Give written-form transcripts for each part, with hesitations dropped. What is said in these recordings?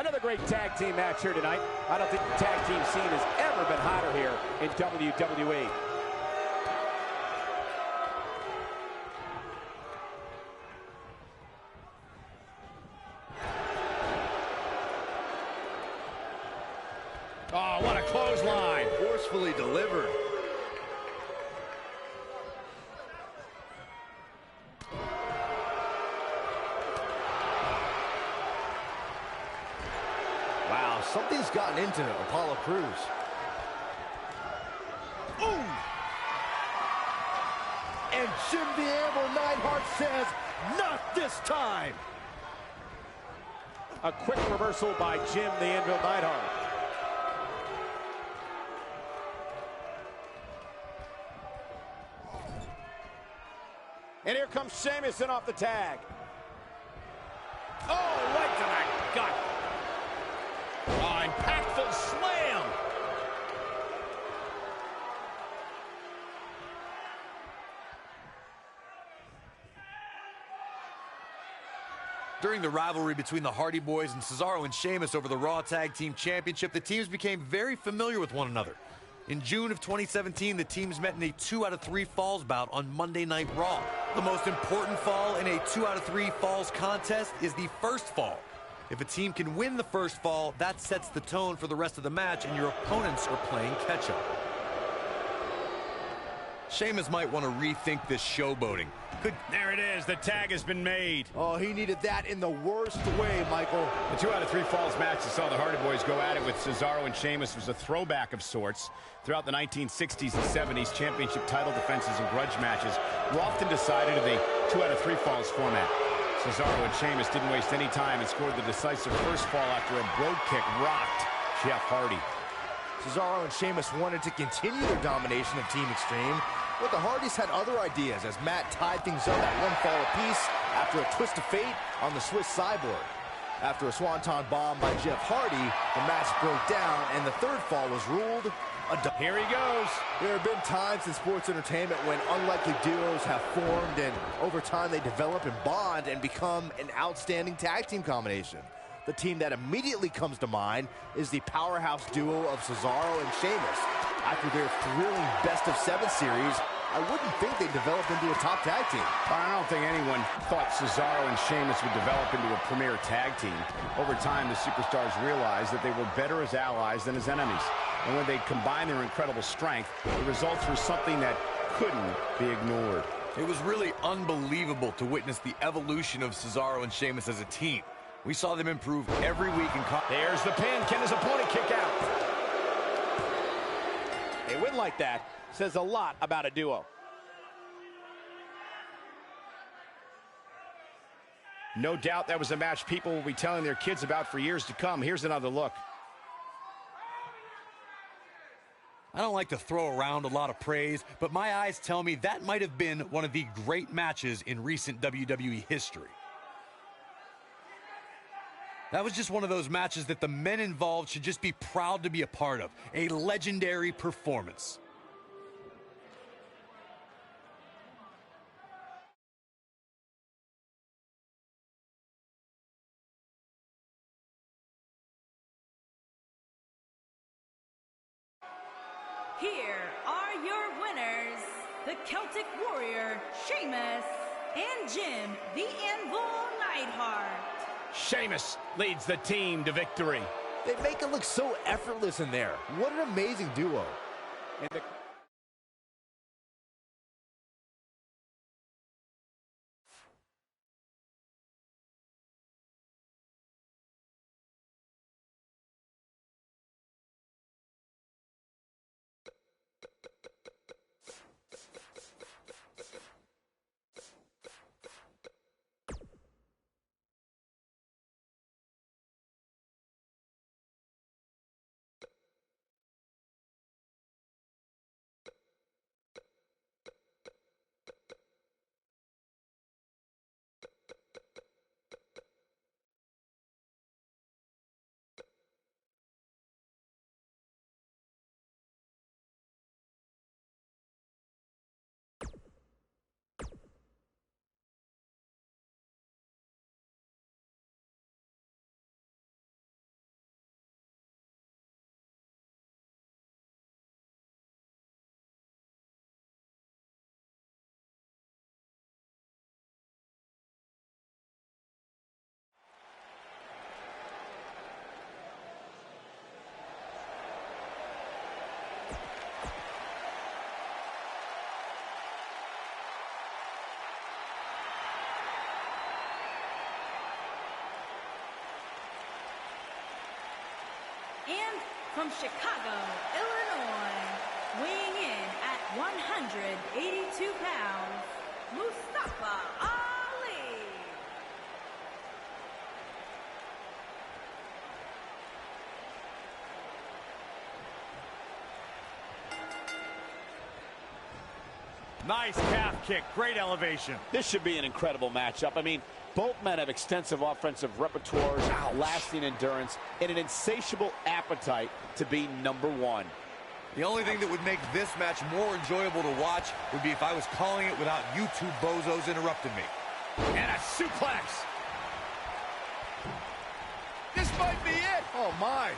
Another great tag team match here tonight. I don't think the tag team scene has ever been hotter here in WWE. Oh, what a clothesline. Forcefully delivered. Wow, something's gotten into Apollo Crews. Ooh! And Jim the Anvil Neidhart says, not this time! A quick reversal by Jim the Anvil Neidhart. And here comes Sheamus in off the tag. Oh, right to the gut. Oh, impactful slam. During the rivalry between the Hardy Boys and Cesaro and Sheamus over the Raw Tag Team Championship, the teams became very familiar with one another. In June of 2017, the teams met in a 2 out of 3 falls bout on Monday Night Raw. The most important fall in a 2 out of 3 falls contest is the first fall. If a team can win the first fall, that sets the tone for the rest of the match, and your opponents are playing catch-up. Sheamus might want to rethink this showboating. There it is. The tag has been made. Oh, he needed that in the worst way, Michael. The 2 out of 3 falls match that saw the Hardy Boys go at it with Cesaro and Sheamus was a throwback of sorts. Throughout the 1960s and 70s, championship title defenses and grudge matches were often decided in the 2 out of 3 falls format. Cesaro and Sheamus didn't waste any time and scored the decisive first fall after a brogue kick rocked Jeff Hardy. Cesaro and Sheamus wanted to continue their domination of Team Extreme, but the Hardys had other ideas as Matt tied things up at 1 fall apiece after a twist of fate on the Swiss Cyborg. After a swanton bomb by Jeff Hardy, the match broke down and the 3rd fall was ruled a done. Here he goes. There have been times in sports entertainment when unlikely duos have formed and over time they develop and bond and become an outstanding tag team combination. The team that immediately comes to mind is the powerhouse duo of Cesaro and Sheamus. After their thrilling best-of-7 series, I wouldn't think they'd develop into a top tag team. I don't think anyone thought Cesaro and Sheamus would develop into a premier tag team. Over time, the superstars realized that they were better as allies than as enemies. And when they combined their incredible strength, the results were something that couldn't be ignored. It was really unbelievable to witness the evolution of Cesaro and Sheamus as a team. We saw them improve every week in There's the pin. Can his opponent kick out? A win like that says a lot about a duo. No doubt that was a match people will be telling their kids about for years to come. Here's another look. I don't like to throw around a lot of praise, but my eyes tell me that might have been one of the great matches in recent WWE history. That was just one of those matches that the men involved should just be proud to be a part of. A legendary performance. Here are your winners, the Celtic Warrior, Sheamus, and Jim the Anvil Neidhart. Sheamus leads the team to victory. They make it look so effortless in there. What an amazing duo. And the And from Chicago, Illinois, weighing in at 182 pounds, Mustafa Ali. Nice calf kick, great elevation. This should be an incredible matchup. I mean, both men have extensive offensive repertoires, lasting endurance, and an insatiable appetite to be #1. The only thing that would make this match more enjoyable to watch would be if I was calling it without you two bozos interrupting me. And a suplex. This might be it. Oh, my.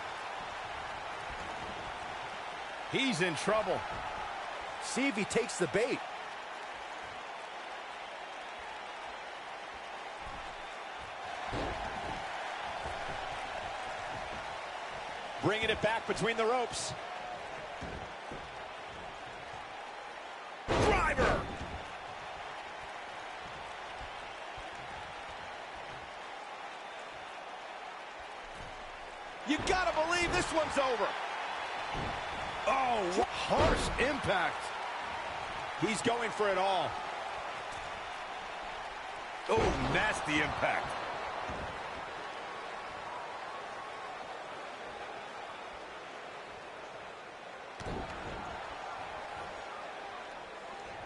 He's in trouble. See if he takes the bait. Bringing it back between the ropes. Driver. You gotta believe this one's over. Oh, harsh impact. He's going for it all. Oh, nasty impact.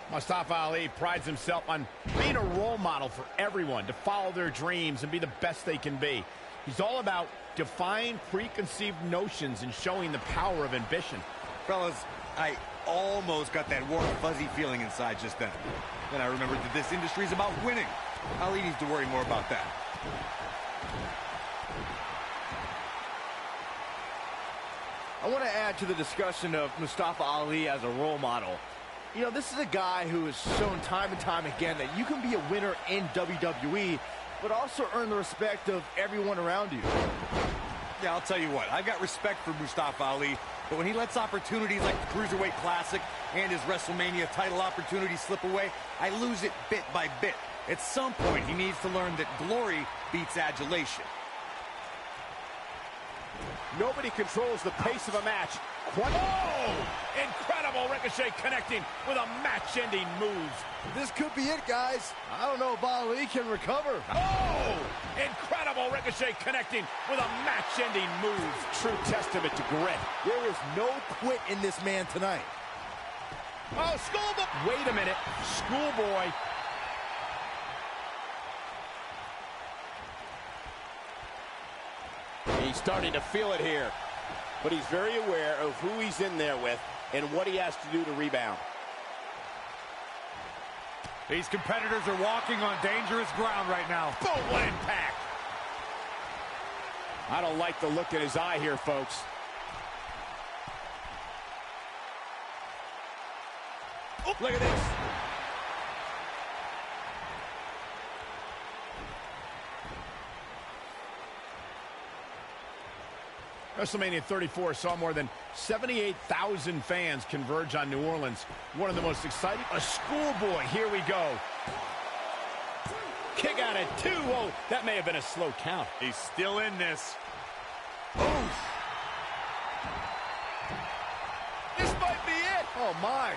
Mustafa Ali prides himself on being a role model for everyone to follow their dreams and be the best they can be. He's all about defying preconceived notions and showing the power of ambition. Fellas, I almost got that warm, fuzzy feeling inside just then. Then I remembered that this industry is about winning. Ali needs to worry more about that. I want to add to the discussion of Mustafa Ali as a role model. You know, this is a guy who has shown time and time again that you can be a winner in WWE, but also earn the respect of everyone around you. Yeah, I'll tell you what, I've got respect for Mustafa Ali, but when he lets opportunities like the Cruiserweight Classic and his WrestleMania title opportunity slip away, I lose it bit by bit. At some point, he needs to learn that glory beats adulation. Nobody controls the pace of a match. Oh! Incredible Ricochet connecting with a match-ending move. This could be it, guys. I don't know if Ali can recover. Oh! Incredible Ricochet connecting with a match-ending move. True testament to grit. There is no quit in this man tonight. Oh, Schoolboy! Wait a minute. Schoolboy. He's starting to feel it here, but he's very aware of who he's in there with and what he has to do to rebound. These competitors are walking on dangerous ground right now. Boom, what impact. I don't like the look in his eye here, folks. Oh, look at this. WrestleMania 34 saw more than 78,000 fans converge on New Orleans. One of the most exciting. A Schoolboy. Here we go. Kick out at 2. Oh, that may have been a slow count. He's still in this. Oof. This might be it. Oh, my.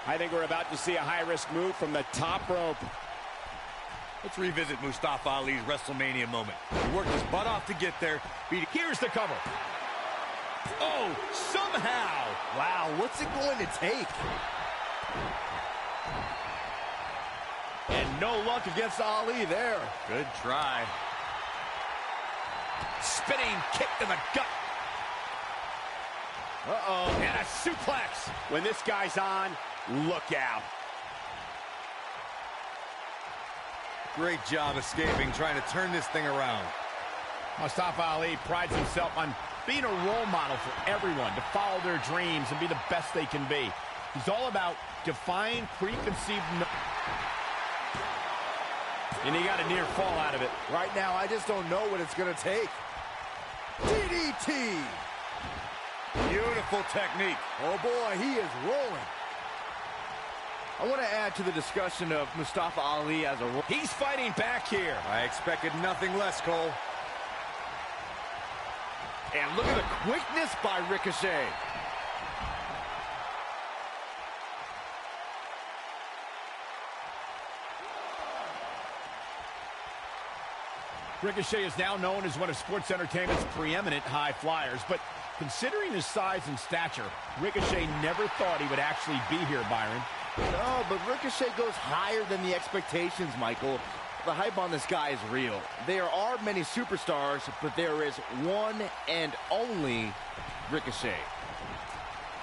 I think we're about to see a high-risk move from the top rope. Let's revisit Mustafa Ali's WrestleMania moment. He worked his butt off to get there. Here's the cover. Oh, somehow. Wow, what's it going to take? And no luck against Ali there. Good try. Spinning kick to the gut. Uh-oh. And a suplex. When this guy's on, look out. Great job escaping, trying to turn this thing around. Mustafa Ali prides himself on being a role model for everyone to follow their dreams and be the best they can be. He's all about defying preconceived and he got a near fall out of it. Right now, I just don't know what it's going to take. DDT. Beautiful technique. Oh, boy, he is rolling. I want to add to the discussion of Mustafa Ali as a... He's fighting back here. I expected nothing less, Cole. And look at the quickness by Ricochet. Ricochet is now known as one of sports entertainment's preeminent high flyers, but considering his size and stature, Ricochet never thought he would actually be here, Byron. No, but Ricochet goes higher than the expectations, Michael. The hype on this guy is real. There are many superstars, but there is one and only Ricochet.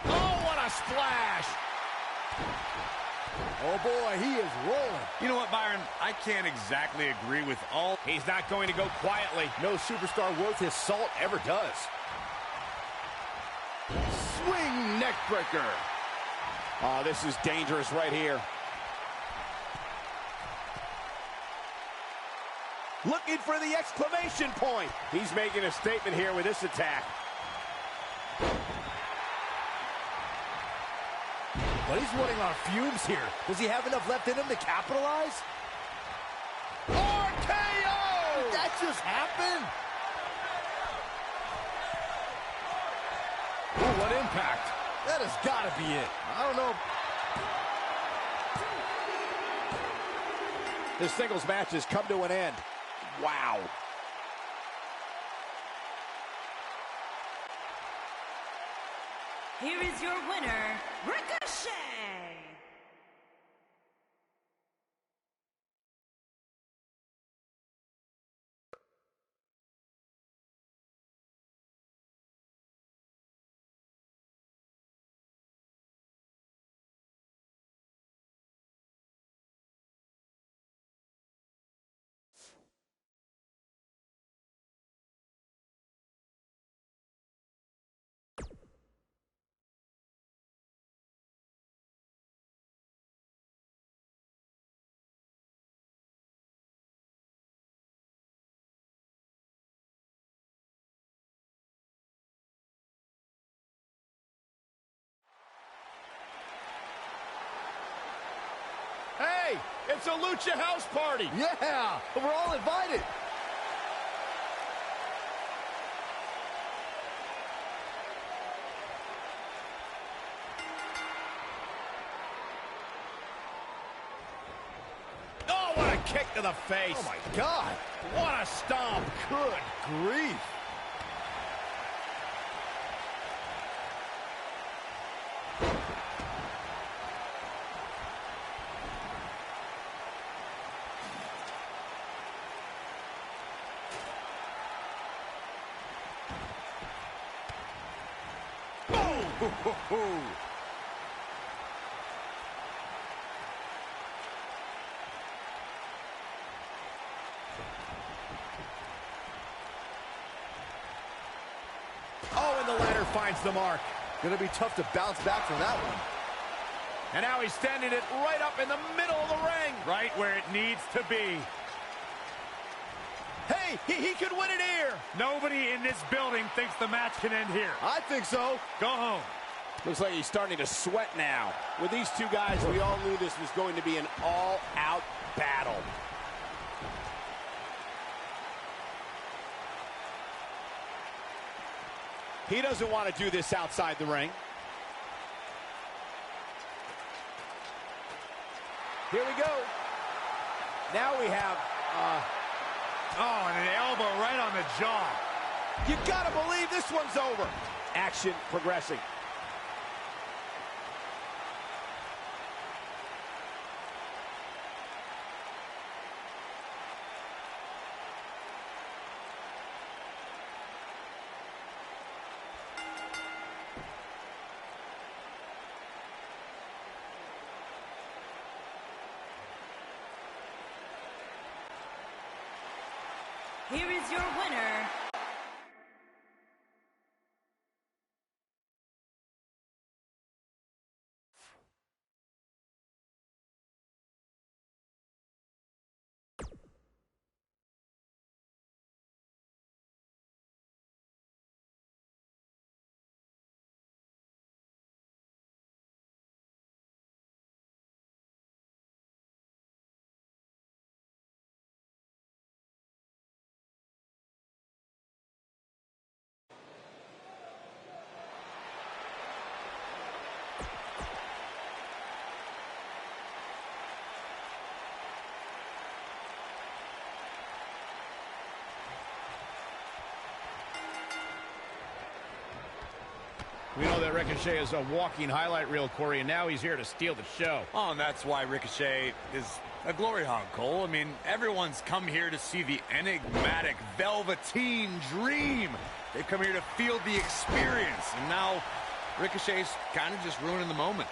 Oh, what a splash! Oh boy, he is rolling. You know what, Byron? I can't exactly agree with all. He's not going to go quietly. No superstar worth his salt ever does. Swing neckbreaker. Oh, this is dangerous right here. Looking for the exclamation point. He's making a statement here with this attack. But he's running on fumes here. Does he have enough left in him to capitalize? RKO! Did that just happen? Ooh, what impact. That has got to be it. I don't know. This singles match has come to an end. Wow. Here is your winner, Ricochet. Hey, it's a Lucha House Party. Yeah, we're all invited. Oh, what a kick to the face. Oh, my God. What a stomp. Good grief. Oh, and the ladder finds the mark. Gonna be tough to bounce back from that one. And now he's standing it right up in the middle of the ring. Right where it needs to be. Hey, he could win it here. Nobody in this building thinks the match can end here. I think so. Go home. Looks like he's starting to sweat now. With these two guys, we all knew this was going to be an all-out battle. He doesn't want to do this outside the ring. Here we go. Now we have, Oh, and an elbow right on the jaw. you gotta believe this one's over. Action progressing. Here is your winner, We know that Ricochet is a walking highlight reel, Corey, and now he's here to steal the show. Oh, and that's why Ricochet is a glory hog, Cole. I mean, everyone's come here to see the enigmatic Velveteen Dream. They've come here to feel the experience, and now Ricochet's kind of just ruining the moment.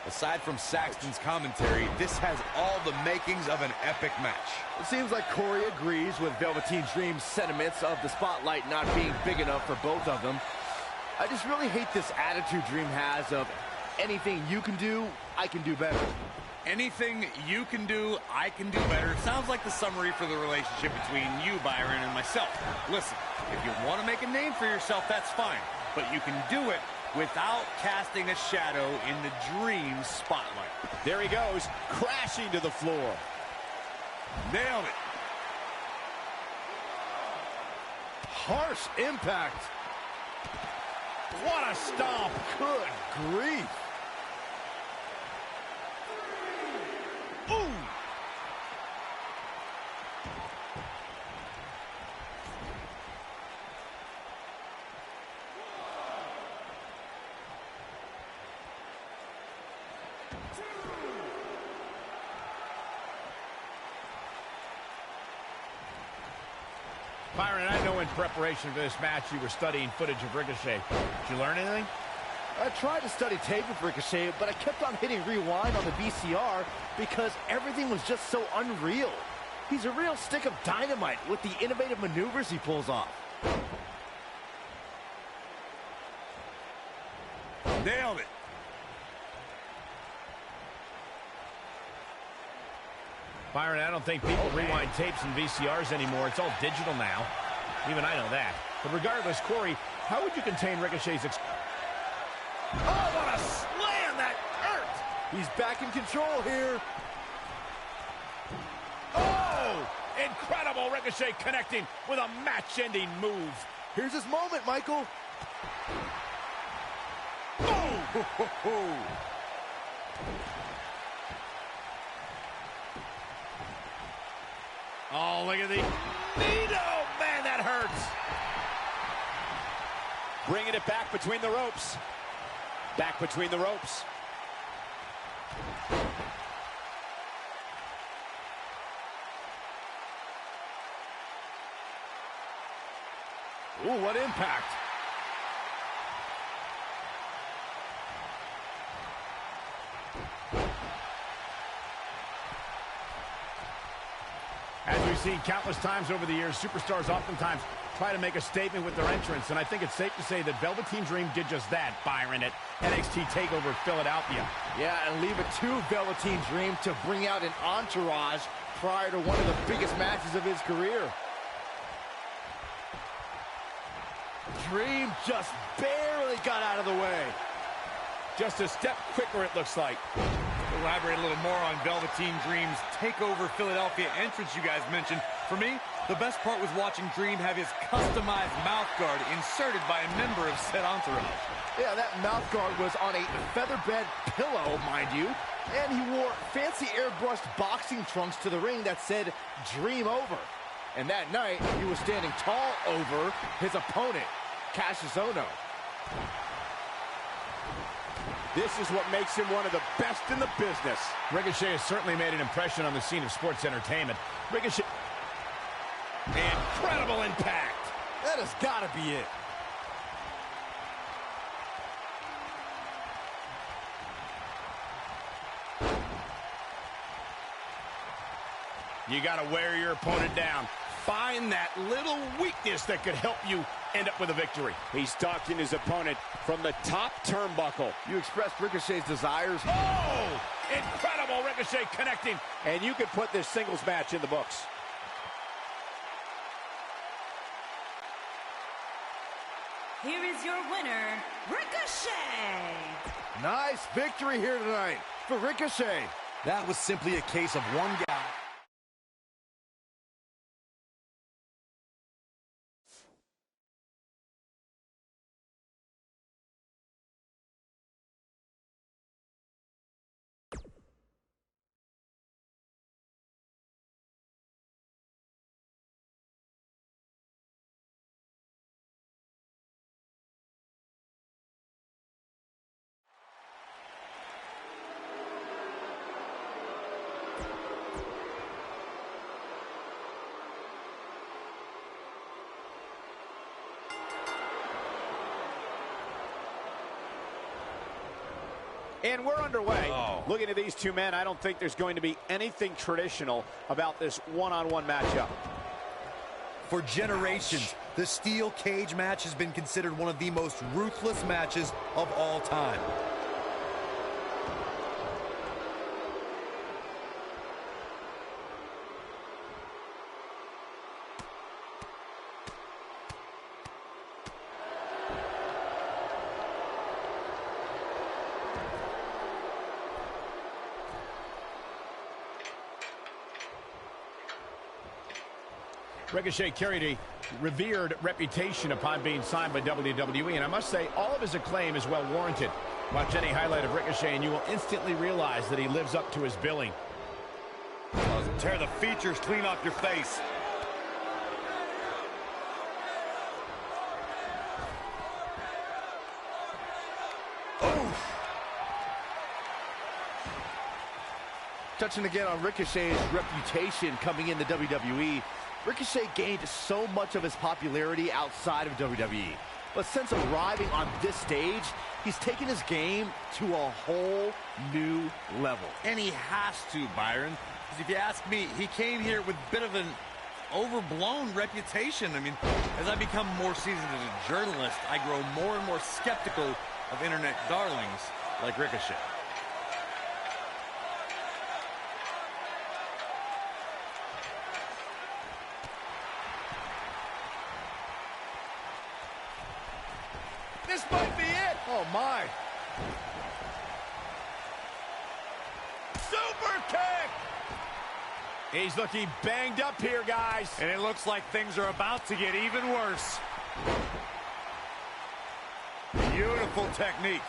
Aside from Saxton's commentary, this has all the makings of an epic match. It seems like Corey agrees with Velveteen Dream's sentiments of the spotlight not being big enough for both of them. I just really hate this attitude Dream has of anything you can do, I can do better. Anything you can do, I can do better. Sounds like the summary for the relationship between you, Byron, and myself. Listen, if you want to make a name for yourself, that's fine. But you can do it without casting a shadow in the Dream spotlight. There he goes, crashing to the floor. Nailed it. Harsh impact. What a stomp! Good grief. Ooh! Byron, I know in preparation for this match you were studying footage of Ricochet. Did you learn anything? I tried to study tape of Ricochet, but I kept on hitting rewind on the VCR because everything was just so unreal. He's a real stick of dynamite with the innovative maneuvers he pulls off. Nailed it. Byron, I don't think people rewind tapes and VCRs anymore. It's all digital now. Even I know that. But regardless, Corey, how would you contain Ricochet's Oh, what a slam! That hurt! He's back in control here. Oh! Incredible Ricochet connecting with a match-ending move. Here's his moment, Michael. Oh! Oh, look at the... Oh, man, that hurts. Bringing it back between the ropes. Back between the ropes. Ooh, what impact. As we've seen countless times over the years, superstars oftentimes try to make a statement with their entrance, and I think it's safe to say that Velveteen Dream did just that, Byron, at NXT TakeOver Philadelphia. Yeah, and leave it to Velveteen Dream to bring out an entourage prior to one of the biggest matches of his career. Dream just barely got out of the way. Just a step quicker, it looks like. Elaborate a little more on Velveteen Dream's TakeOver Philadelphia entrance you guys mentioned. For me, the best part was watching Dream have his customized mouth guard inserted by a member of said entourage. Yeah, that mouth guard was on a featherbed pillow, mind you, and he wore fancy airbrushed boxing trunks to the ring that said Dream Over. And that night, he was standing tall over his opponent, Cassius Ohno. This is what makes him one of the best in the business. Ricochet has certainly made an impression on the scene of sports entertainment. Ricochet... Incredible impact! That has got to be it. You got to wear your opponent down. Find that little weakness that could help you end up with a victory. He's stalking his opponent from the top turnbuckle. You expressed Ricochet's desires. Oh! Incredible Ricochet connecting. And you could put this singles match in the books. Here is your winner, Ricochet. Nice victory here tonight for Ricochet. That was simply a case of one guy. And we're underway. Oh. Looking at these two men, I don't think there's going to be anything traditional about this one-on-one matchup. For generations, the steel cage match has been considered one of the most ruthless matches of all time. Ricochet carried a revered reputation upon being signed by WWE, and I must say, all of his acclaim is well warranted. Watch any highlight of Ricochet, and you will instantly realize that he lives up to his billing. Tear the features clean off your face. Touching again on Ricochet's reputation coming into WWE, Ricochet gained so much of his popularity outside of WWE. But since arriving on this stage, he's taken his game to a whole new level. And he has to, Byron. Because if you ask me, he came here with a bit of an overblown reputation. I mean, as I become more seasoned as a journalist, I grow more and more skeptical of internet darlings like Ricochet. This might be it. Oh, my. Super kick. He's looking banged up here, guys. And it looks like things are about to get even worse. Beautiful technique.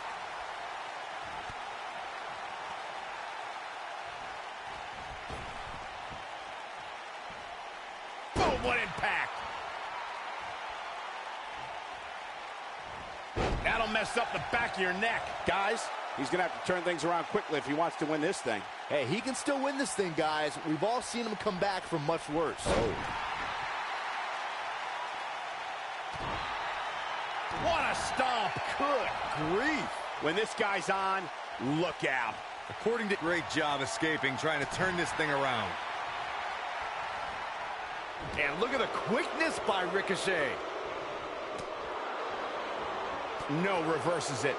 Boom, what impact. That'll mess up the back of your neck. Guys, he's going to have to turn things around quickly if he wants to win this thing. Hey, he can still win this thing, guys. We've all seen him come back from much worse. What a stomp. Good grief. When this guy's on, look out. According to great job escaping, trying to turn this thing around. And look at the quickness by Ricochet. No, reverses it.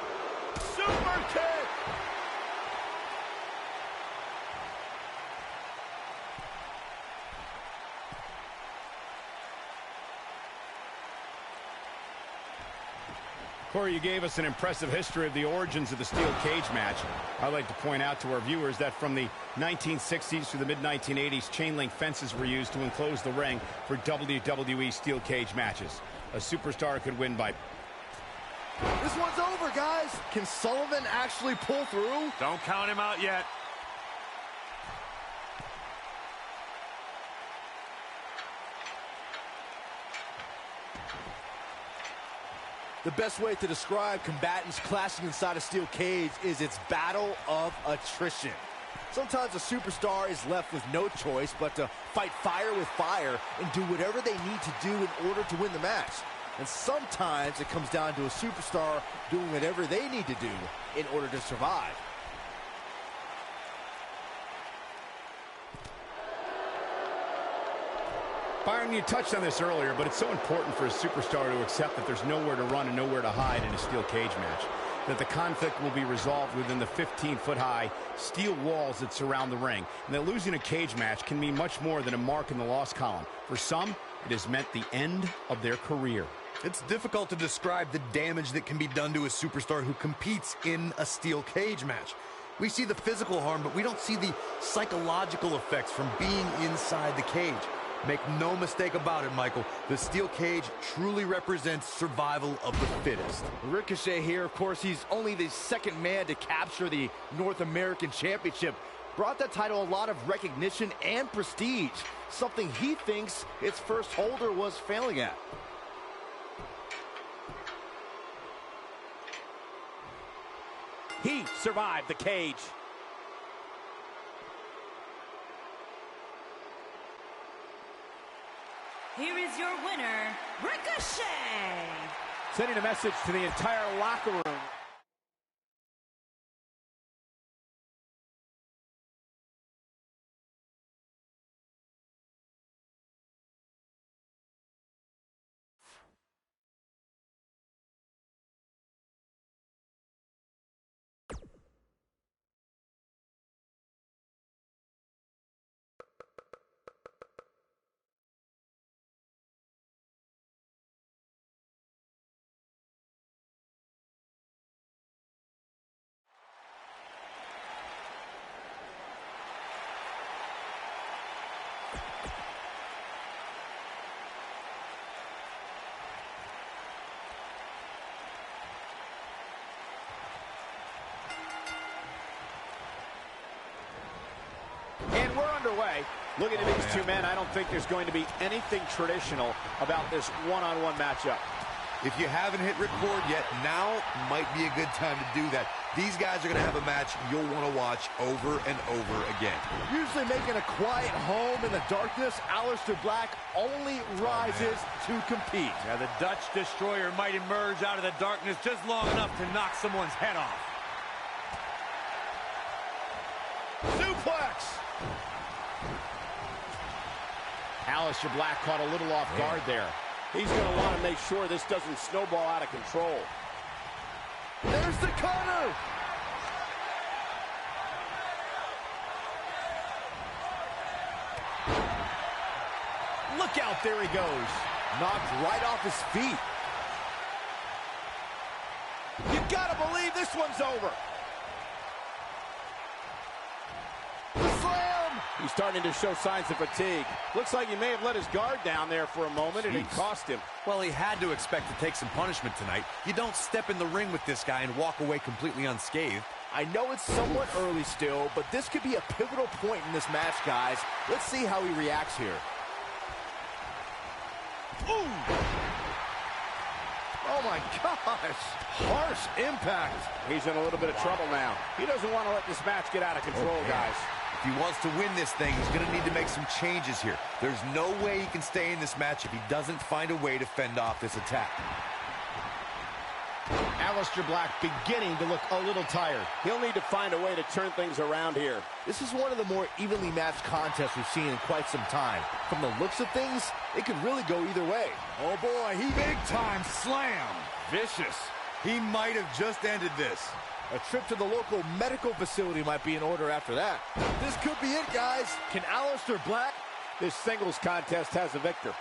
Super kick. Corey, you gave us an impressive history of the origins of the steel cage match. I'd like to point out to our viewers that from the 1960s to the mid-1980s, chain link fences were used to enclose the ring for WWE steel cage matches. A superstar could win by... This one's over, guys. Can Sullivan actually pull through? Don't count him out yet. The best way to describe combatants clashing inside a steel cage is its battle of attrition. Sometimes a superstar is left with no choice but to fight fire with fire and do whatever they need to do in order to win the match. And sometimes it comes down to a superstar doing whatever they need to do in order to survive. Byron, you touched on this earlier, but it's so important for a superstar to accept that there's nowhere to run and nowhere to hide in a steel cage match. That the conflict will be resolved within the 15-foot-high steel walls that surround the ring. And that losing a cage match can mean much more than a mark in the loss column. For some, it has meant the end of their career. It's difficult to describe the damage that can be done to a superstar who competes in a steel cage match. We see the physical harm, but we don't see the psychological effects from being inside the cage. Make no mistake about it, Michael. The steel cage truly represents survival of the fittest. Ricochet here, of course, he's only the second man to capture the North American Championship. Brought that title a lot of recognition and prestige, something he thinks its first holder was failing at. He survived the cage. Here is your winner, Ricochet. Sending a message to the entire locker room. Looking at these two men, I don't think there's going to be anything traditional about this one-on-one matchup. If you haven't hit record yet, now might be a good time to do that. These guys are going to have a match you'll want to watch over and over again. Usually making a quiet home in the darkness, Aleister Black only rises to compete. Yeah, the Dutch Destroyer might emerge out of the darkness just long enough to knock someone's head off. Suplex! Aleister Black caught a little off guard there. He's going to want to make sure this doesn't snowball out of control. There's the cutter! Look out, there he goes. Knocked right off his feet. You got to believe this one's over. He's starting to show signs of fatigue. Looks like he may have let his guard down there for a moment, and it cost him. Well, he had to expect to take some punishment tonight. You don't step in the ring with this guy and walk away completely unscathed. I know it's somewhat early still, but this could be a pivotal point in this match, guys. Let's see how he reacts here. Ooh! Oh, my gosh. Harsh impact. He's in a little bit of trouble now. He doesn't want to let this match get out of control, guys. If he wants to win this thing, he's going to need to make some changes here. There's no way he can stay in this match if he doesn't find a way to fend off this attack. Aleister Black beginning to look a little tired. He'll need to find a way to turn things around here. This is one of the more evenly matched contests we've seen in quite some time. From the looks of things, it could really go either way. Oh boy, he big time slam. Vicious. He might have just ended this. A trip to the local medical facility might be in order after that. This could be it, guys. Can Aleister Black? This singles contest has a victor.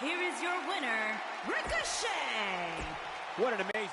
Here is your winner, Ricochet. What an amazing...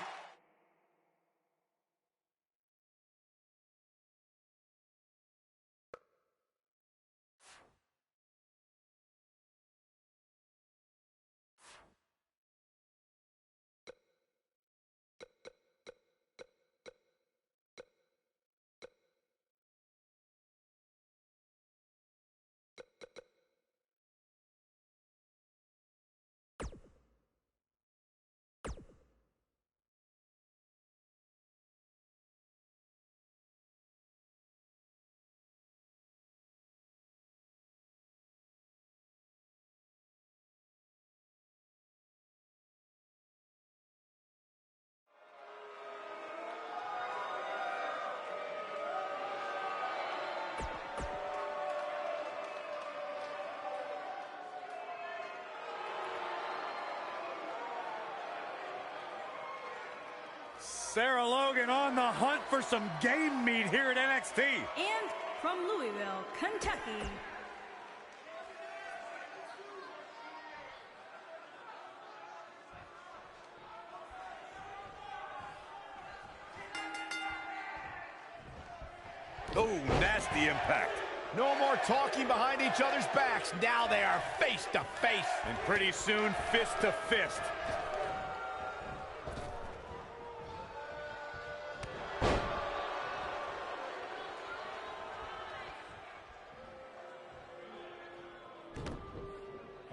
Sarah Logan on the hunt for some game meat here at NXT. And from Louisville, Kentucky, Oh, nasty impact. No more talking behind each other's backs. Now they are face to face. And pretty soon, fist to fist.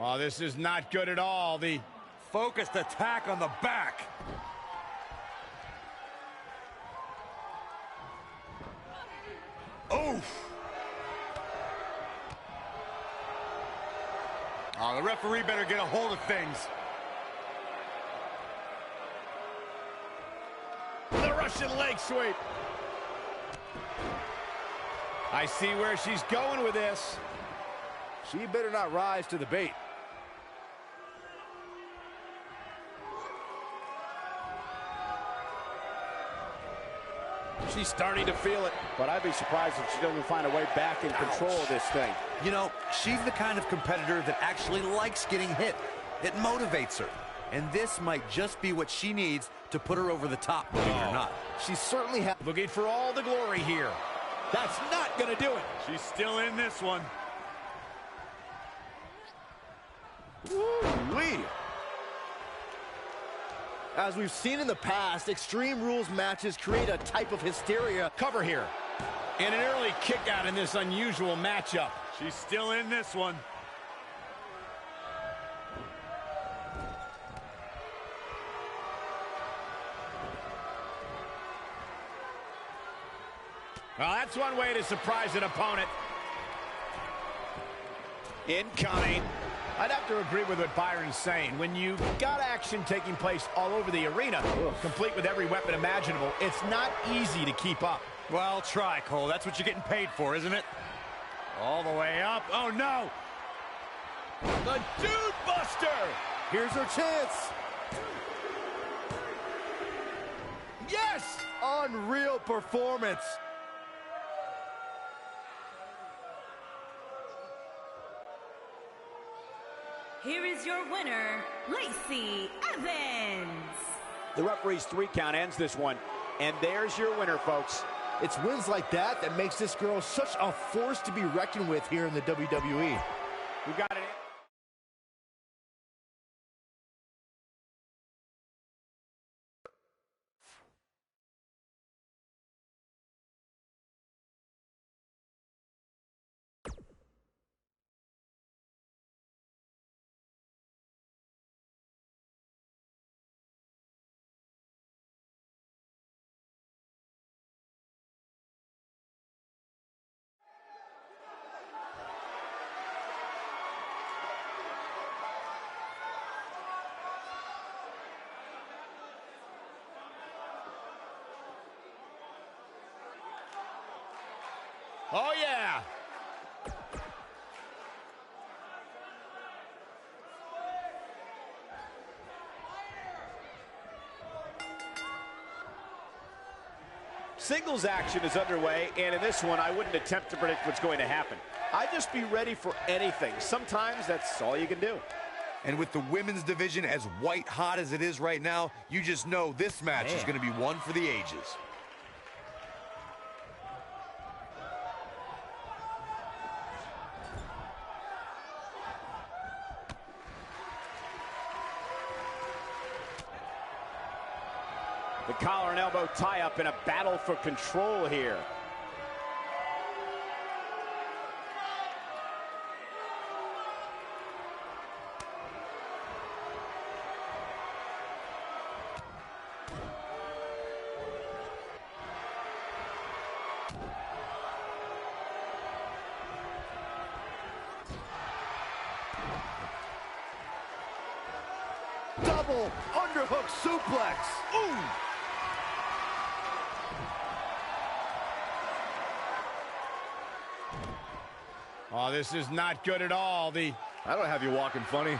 Oh, this is not good at all. The Focused attack on the back. Oof. Oh, the referee better get a hold of things. The Russian leg sweep. I see where she's going with this. She better not rise to the bait. She's starting to feel it, but I'd be surprised if she doesn't find a way back in control of this thing. You know, she's the kind of competitor that actually likes getting hit. It motivates her. And this might just be what she needs to put her over the top, believe it or not. She certainly has. Looking for all the glory here. That's not going to do it. She's still in this one. Woo-wee. As we've seen in the past, Extreme Rules matches create a type of hysteria. Cover here. And an early kick out in this unusual matchup. She's still in this one. Well, that's one way to surprise an opponent. Incoming. I'd have to agree with what Byron's saying. When you've got action taking place all over the arena, complete with every weapon imaginable, it's not easy to keep up. Well, try, Cole. That's what you're getting paid for, isn't it? All the way up. Oh, no. The Dude Buster. Here's her chance. Yes! Unreal performance. Here is your winner, Lacey Evans. The referee's 3 count ends this one. And there's your winner, folks. It's wins like that that makes this girl such a force to be reckoned with here in the WWE. We got it. Oh, yeah. Singles action is underway, and in this one, I wouldn't attempt to predict what's going to happen. I'd just be ready for anything. Sometimes that's all you can do. And with the women's division as white hot as it is right now, you just know this match is going to be one for the ages. The collar and elbow tie-up in a battle for control here. Double underhook suplex. Ooh! Oh, this is not good at all. I don't have you walking funny.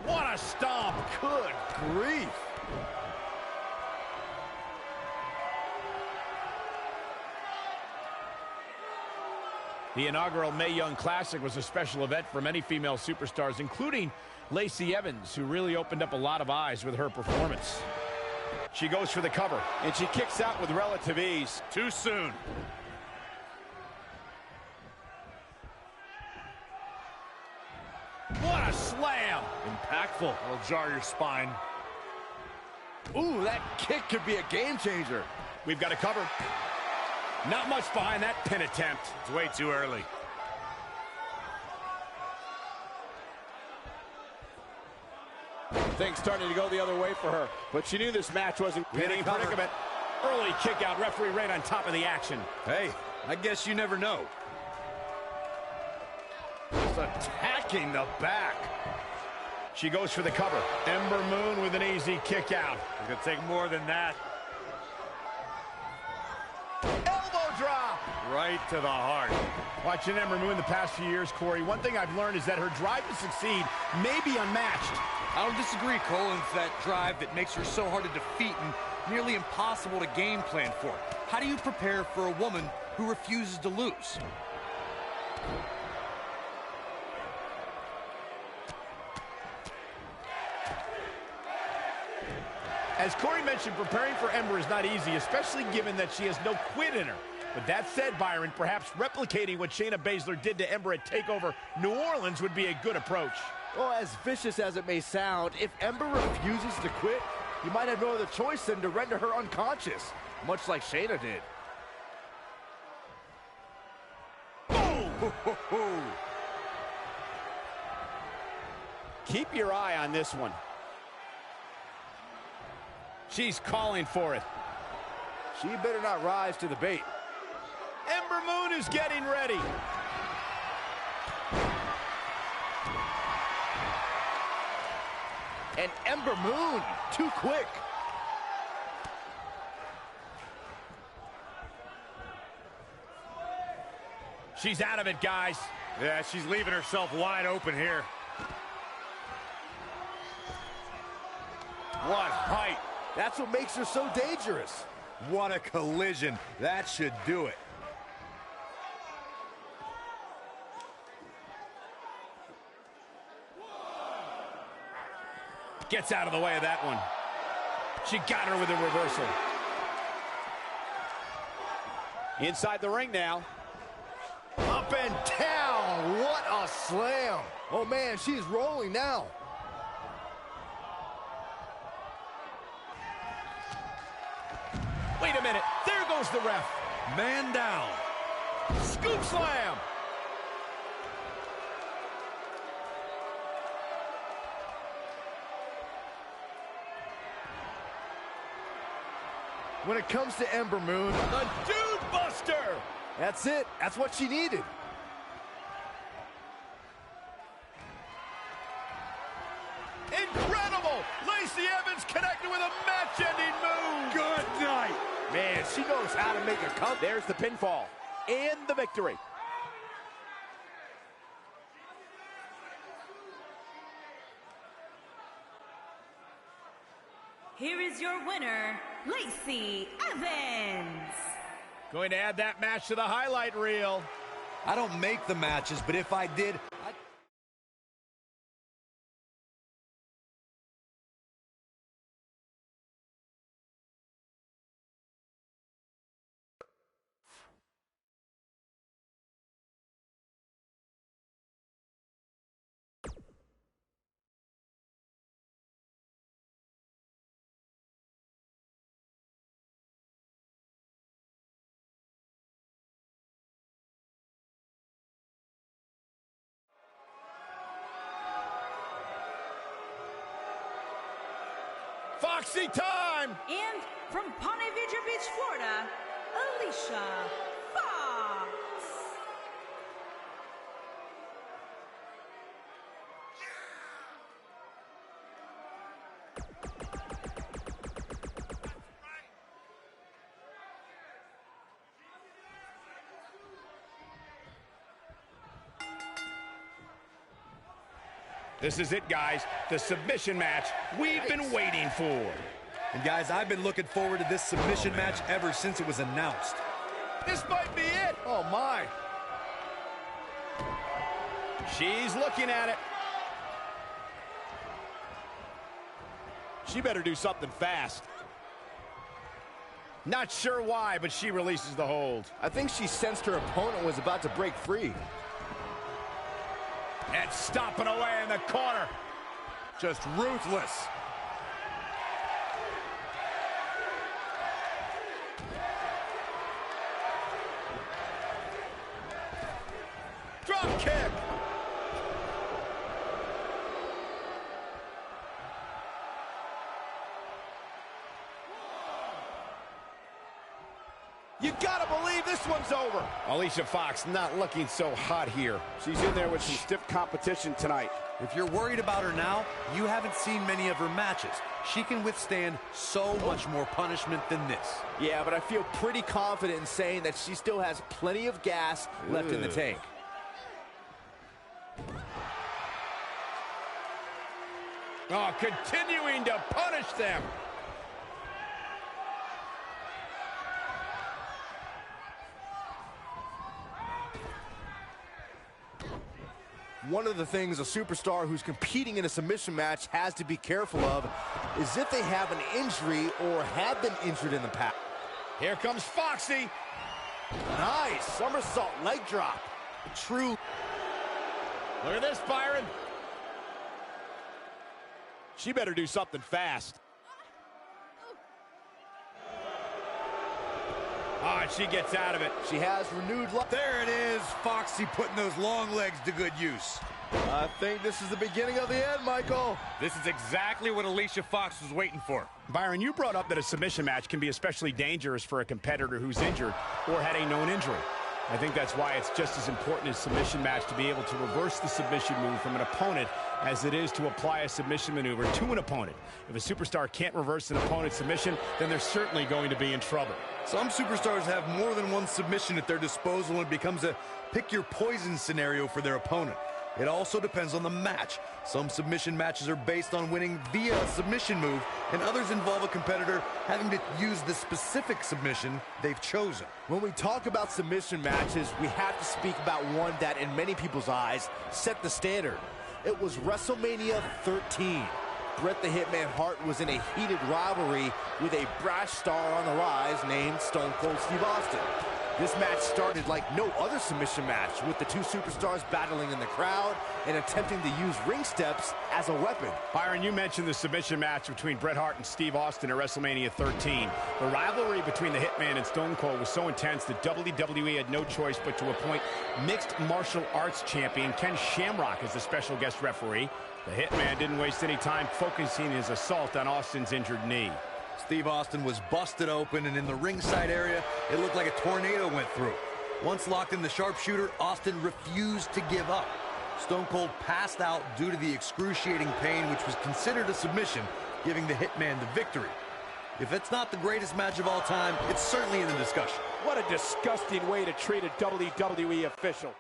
What a stomp. Good grief. The inaugural Mae Young Classic was a special event for many female superstars, including Lacey Evans, who really opened up a lot of eyes with her performance. She goes for the cover. And she kicks out with relative ease. Too soon. What a slam! Impactful. It'll jar your spine. Ooh, that kick could be a game changer. We've got a cover. Not much behind that pin attempt. It's way too early. Things starting to go the other way for her. But she knew this match wasn't Pinning predicament. Early kick out. Referee right on top of the action. Hey, I guess you never know. Just attacking the back. She goes for the cover. Ember Moon with an easy kick out. It's going to take more than that. Elbow drop. Right to the heart. Watching Ember Moon the past few years, Corey, one thing I've learned is that her drive to succeed may be unmatched. I don't disagree, Cole. It's that drive that makes her so hard to defeat and nearly impossible to game plan for. How do you prepare for a woman who refuses to lose? As Corey mentioned, preparing for Ember is not easy, especially given that she has no quit in her. But that said, Byron, perhaps replicating what Shayna Baszler did to Ember at TakeOver New Orleans would be a good approach. Well, as vicious as it may sound, if Ember refuses to quit, you might have no other choice than to render her unconscious, much like Shayna did. Keep your eye on this one. She's calling for it. She better not rise to the bait. Ember Moon is getting ready. And Ember Moon, too quick. She's out of it, guys. Yeah, she's leaving herself wide open here. What height. That's what makes her so dangerous. What a collision. That should do it. Gets out of the way of that one. She got her with a reversal. Inside the ring now. Up and down. What a slam. Oh, man, she's rolling now. Wait a minute. There goes the ref. Man down. Scoop slam. When it comes to Ember Moon, The Dude Buster. that's it. That's what she needed. Incredible. Lacey Evans connected with a match-ending move. Good night. Man, she knows how to make a comeback. There's the pinfall and the victory. Here is your winner, Lacey Evans. Going to add that match to the highlight reel. I don't make the matches, but if I did, Foxy time. And from Ponte Vedra Beach, Florida, Alicia Fox. This is it, guys. The submission match we've been waiting for. and guys, I've been looking forward to this submission match ever since it was announced. This might be it. Oh, my. She's looking at it. She better do something fast. Not sure why, but she releases the hold. I think she sensed her opponent was about to break free. And stomping away in the corner. Just ruthless. Drop kick. You gotta believe this one's over. Alicia Fox not looking so hot here. She's in there with some stiff competition tonight. If you're worried about her now, you haven't seen many of her matches. She can withstand so much more punishment than this. Yeah, but I feel pretty confident in saying that she still has plenty of gas left in the tank. Oh, continuing to punish them. One of the things a superstar who's competing in a submission match has to be careful of is if they have an injury or have been injured in the past. Here comes Foxy. Nice somersault leg drop. True. Look at this, Byron. She better do something fast. Oh, and she gets out of it. She has renewed luck. There it is. Foxy putting those long legs to good use. I think this is the beginning of the end, Michael. This is exactly what Alicia Fox was waiting for. Byron, you brought up that a submission match can be especially dangerous for a competitor who's injured or had a known injury. I think that's why it's just as important in a submission match to be able to reverse the submission move from an opponent as it is to apply a submission maneuver to an opponent. If a superstar can't reverse an opponent's submission, then they're certainly going to be in trouble. Some superstars have more than one submission at their disposal, and it becomes a pick-your-poison scenario for their opponent. It also depends on the match. Some submission matches are based on winning via a submission move, and others involve a competitor having to use the specific submission they've chosen. When we talk about submission matches, we have to speak about one that, in many people's eyes, set the standard. It was WrestleMania 13. Bret the Hitman Hart was in a heated rivalry with a brash star on the rise named Stone Cold Steve Austin. This match started like no other submission match, with the two superstars battling in the crowd and attempting to use ring steps as a weapon. Byron, you mentioned the submission match between Bret Hart and Steve Austin at WrestleMania 13. The rivalry between the Hitman and Stone Cold was so intense that WWE had no choice but to appoint mixed martial arts champion Ken Shamrock as the special guest referee. The Hitman didn't waste any time focusing his assault on Austin's injured knee. Steve Austin was busted open, and in the ringside area, it looked like a tornado went through. Once locked in the sharpshooter, Austin refused to give up. Stone Cold passed out due to the excruciating pain, which was considered a submission, giving the Hitman the victory. If it's not the greatest match of all time, it's certainly in the discussion. What a disgusting way to treat a WWE official.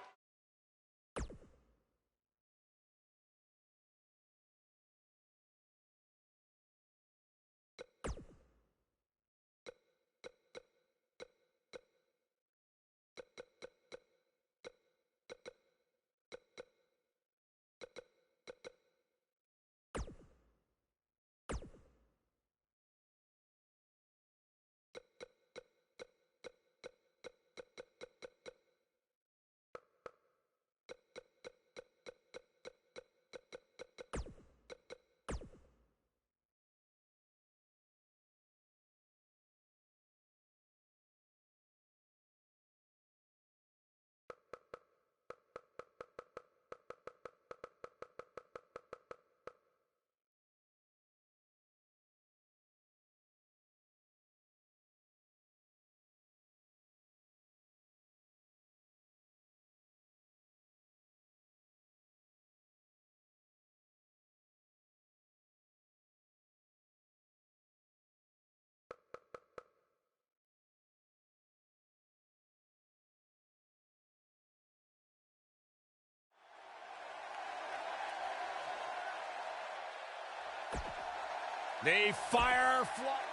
The Firefly.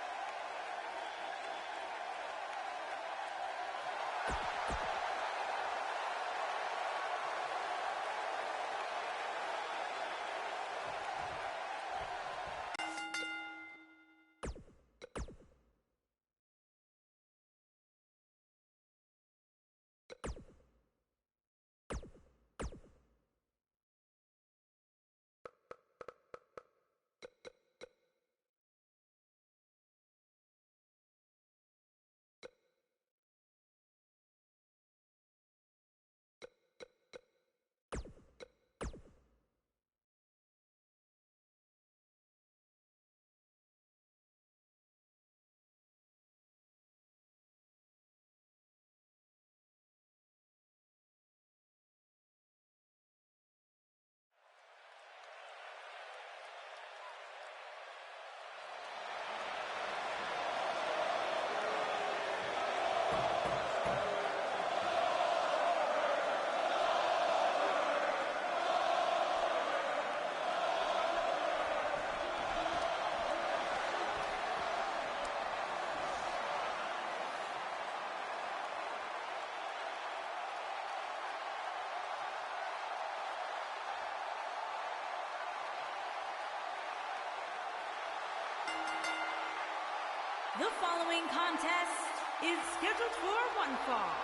The following contest is scheduled for one fall.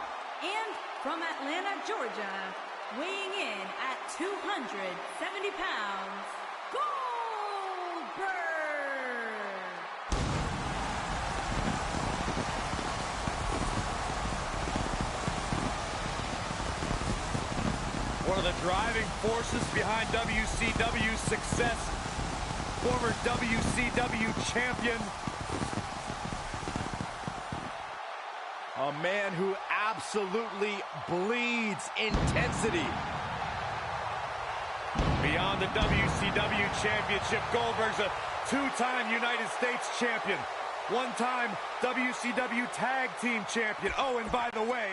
And from Atlanta, Georgia, weighing in at 270 pounds, Goldberg! One of the driving forces behind WCW's success, former WCW champion. A man who absolutely bleeds intensity. Beyond the WCW championship, Goldberg's a two-time United States champion, one-time WCW tag team champion. Oh, and by the way,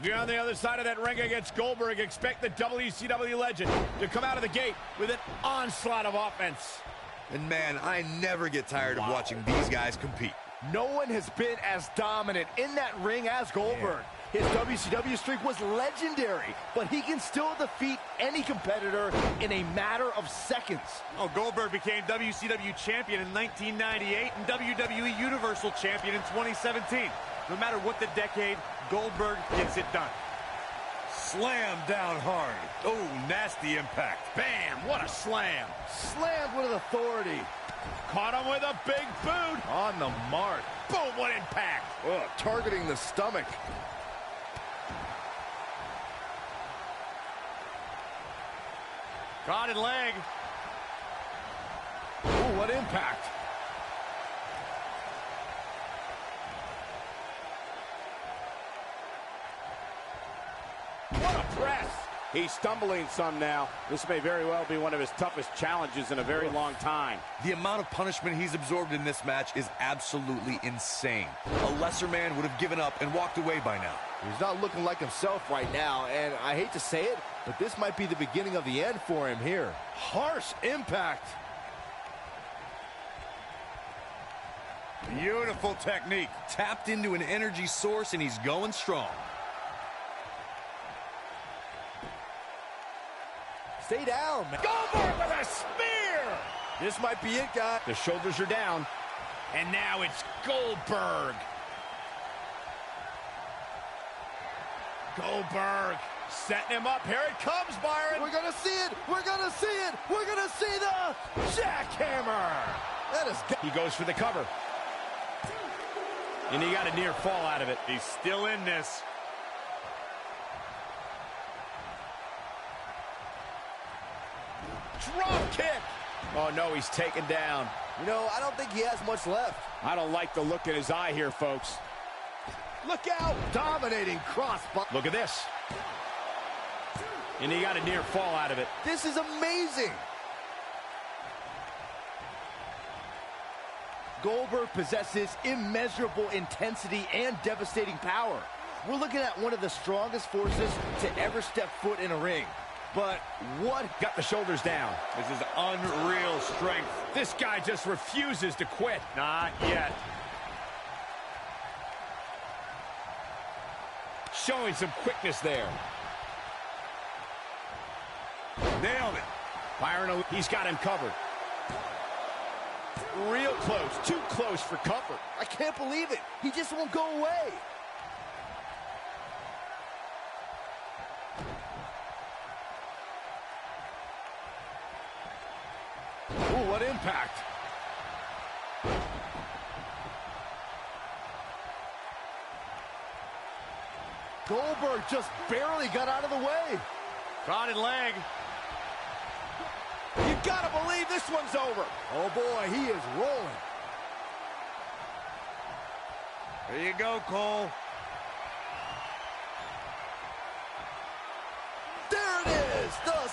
if you're on the other side of that ring against Goldberg, expect the WCW legend to come out of the gate with an onslaught of offense. And man, I never get tired of watching these guys compete. No one has been as dominant in that ring as Goldberg. His WCW streak was legendary, but he can still defeat any competitor in a matter of seconds. oh, Goldberg became WCW champion in 1998 and WWE Universal champion in 2017. No matter what the decade, Goldberg gets it done. Slam down hard. Oh, nasty impact. Bam! What a slam! Slammed with authority. Caught him with a big boot. On the mark. Boom! What impact! Ugh, targeting the stomach. Caught in leg. Ooh, what impact. What a press! He's stumbling some now. This may very well be one of his toughest challenges in a very long time. The amount of punishment he's absorbed in this match is absolutely insane. A lesser man would have given up and walked away by now. He's not looking like himself right now, and I hate to say it, but this might be the beginning of the end for him here. Harsh impact. Beautiful technique. Tapped into an energy source, and he's going strong. Stay down, man. Goldberg with a spear! This might be it, guys. The shoulders are down. And now it's Goldberg. Goldberg setting him up. Here it comes, Byron. We're going to see it. We're going to see it. We're going to see the jackhammer. That is... He goes for the cover. And he got a near fall out of it. He's still in this. Drop kick. Oh, no, he's taken down. You know, I don't think he has much left. I don't like the look in his eye here, folks. Look out. Dominating crossbody. Look at this. And he got a near fall out of it. This is amazing. Goldberg possesses immeasurable intensity and devastating power. We're looking at one of the strongest forces to ever step foot in a ring. But what? Got the shoulders down. This is unreal strength. This guy just refuses to quit. Not yet. Showing some quickness there. Nailed it. Byron, he's got him covered. Real close. Too close for comfort. I can't believe it. He just won't go away. Ooh, what impact. Goldberg just barely got out of the way. Caught in leg. You gotta believe this one's over. Oh boy, he is rolling. There you go, Cole. There it is, the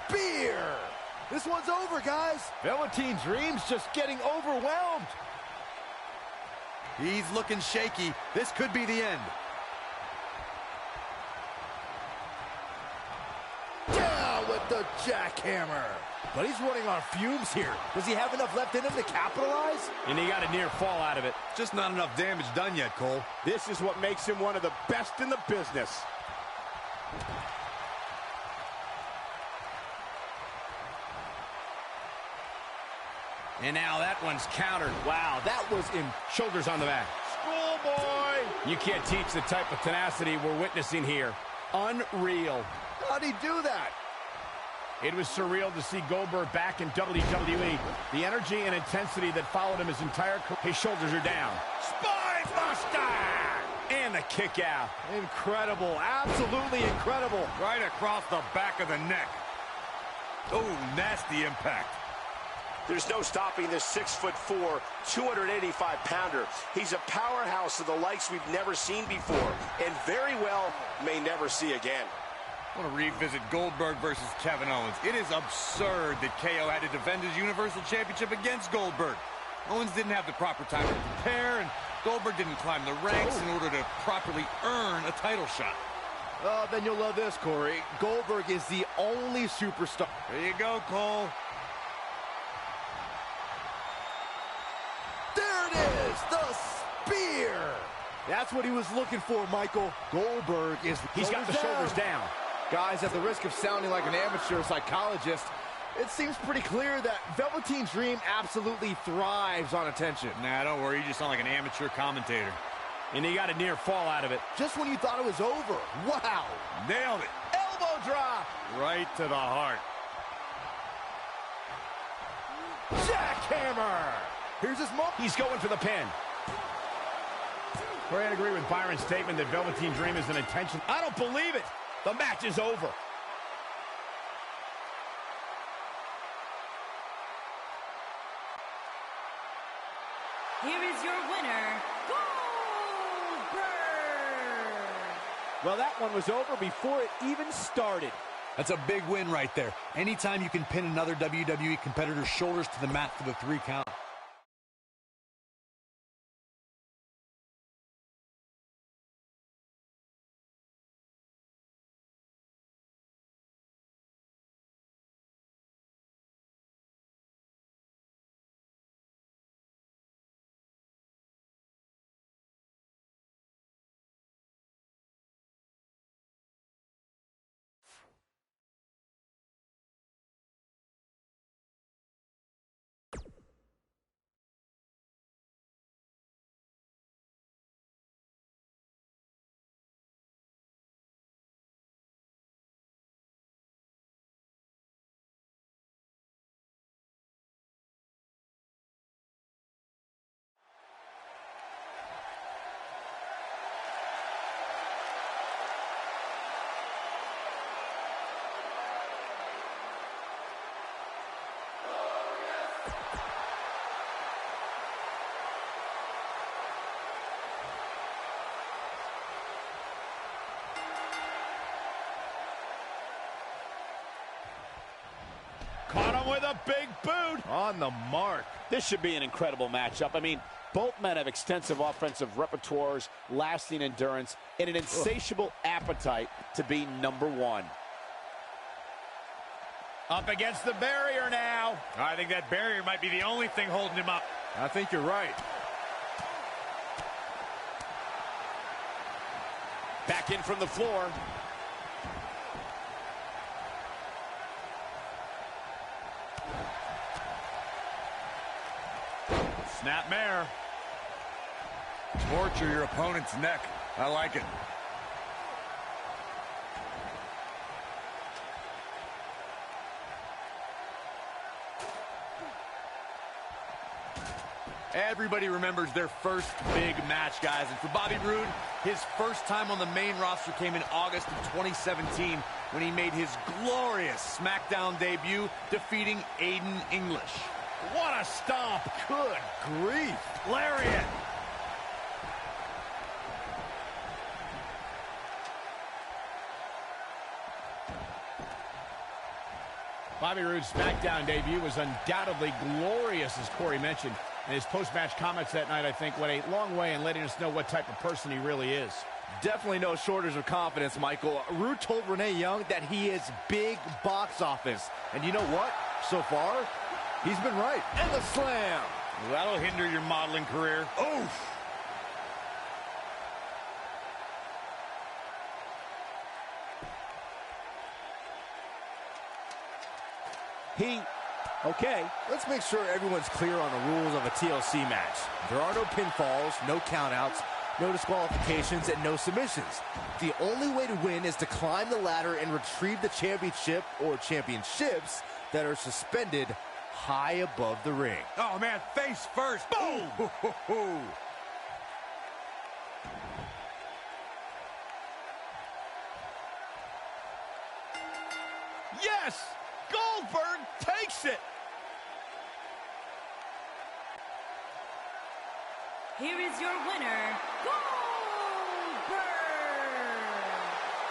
spear. This one's over, guys. Velveteen Dream's just getting overwhelmed. He's looking shaky. This could be the end. Down with the jackhammer. But he's running on fumes here. Does he have enough left in him to capitalize? And he got a near fall out of it. Just not enough damage done yet, Cole. This is what makes him one of the best in the business. And now that one's countered. Wow, that was in. Shoulders on the mat. Schoolboy! You can't teach the type of tenacity we're witnessing here. Unreal. How'd he do that? It was surreal to see Goldberg back in WWE. The energy and intensity that followed him his entire career. His shoulders are down. Spine buster! And the kick out. Incredible, absolutely incredible. Right across the back of the neck. Oh, nasty impact. There's no stopping this 6'4", 285-pounder. He's a powerhouse of the likes we've never seen before, and very well may never see again. I want to revisit Goldberg versus Kevin Owens. It is absurd that KO had to defend his Universal Championship against Goldberg. Owens didn't have the proper time to prepare, and Goldberg didn't climb the ranks in order to properly earn a title shot. Then you'll love this, Corey. Goldberg is the only superstar. There you go, Cole. There it is, the spear. That's what he was looking for, Michael. Goldberg is. He's got the shoulders down. Guys, at the risk of sounding like an amateur psychologist, it seems pretty clear that Velveteen Dream absolutely thrives on attention. Nah, don't worry. You just sound like an amateur commentator. And he got a near fall out of it. Just when you thought it was over. Wow. Nailed it. Elbow drop. Right to the heart. Jackhammer. Here's his moment. He's going for the pin. Corey, I agree with Byron's statement that Velveteen Dream is an intention. I don't believe it. The match is over. Here is your winner, Goldberg! Well, that one was over before it even started. That's a big win right there. Anytime you can pin another WWE competitor's shoulders to the mat for the 3 count. Caught him with a big boot. On the mark. This should be an incredible matchup. I mean, both men have extensive offensive repertoires, lasting endurance, and an insatiable appetite to be number one. Up against the barrier now. I think that barrier might be the only thing holding him up. I think you're right. Back in from the floor. Snapmare. Torture your opponent's neck. I like it. Everybody remembers their first big match, guys. And for Bobby Roode, his first time on the main roster came in August of 2017 when he made his glorious SmackDown debut, defeating Aiden English. What a stomp. Good grief. Lariat. Bobby Roode's SmackDown debut was undoubtedly glorious, as Corey mentioned. And his post-match comments that night, I think, went a long way in letting us know what type of person he really is. Definitely no shortage of confidence, Michael. Roode told Renee Young that he is big box office. And you know what? So far, he's been right. And the slam. That'll hinder your modeling career. Oof! Okay, let's make sure everyone's clear on the rules of a TLC match. There are no pinfalls, no countouts, no disqualifications, and no submissions. The only way to win is to climb the ladder and retrieve the championship or championships that are suspended high above the ring. Oh, man, face first. Boom! Yes! Goldberg takes it! Here is your winner, Goldberg!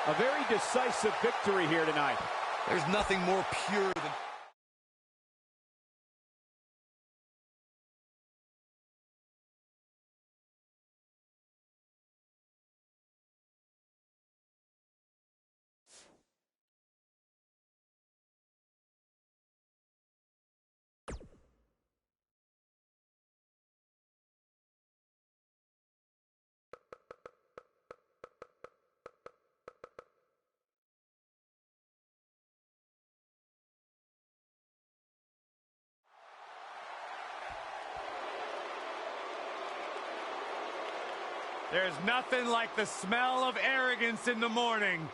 A very decisive victory here tonight. There's nothing more pure than... There's nothing like the smell of arrogance in the morning.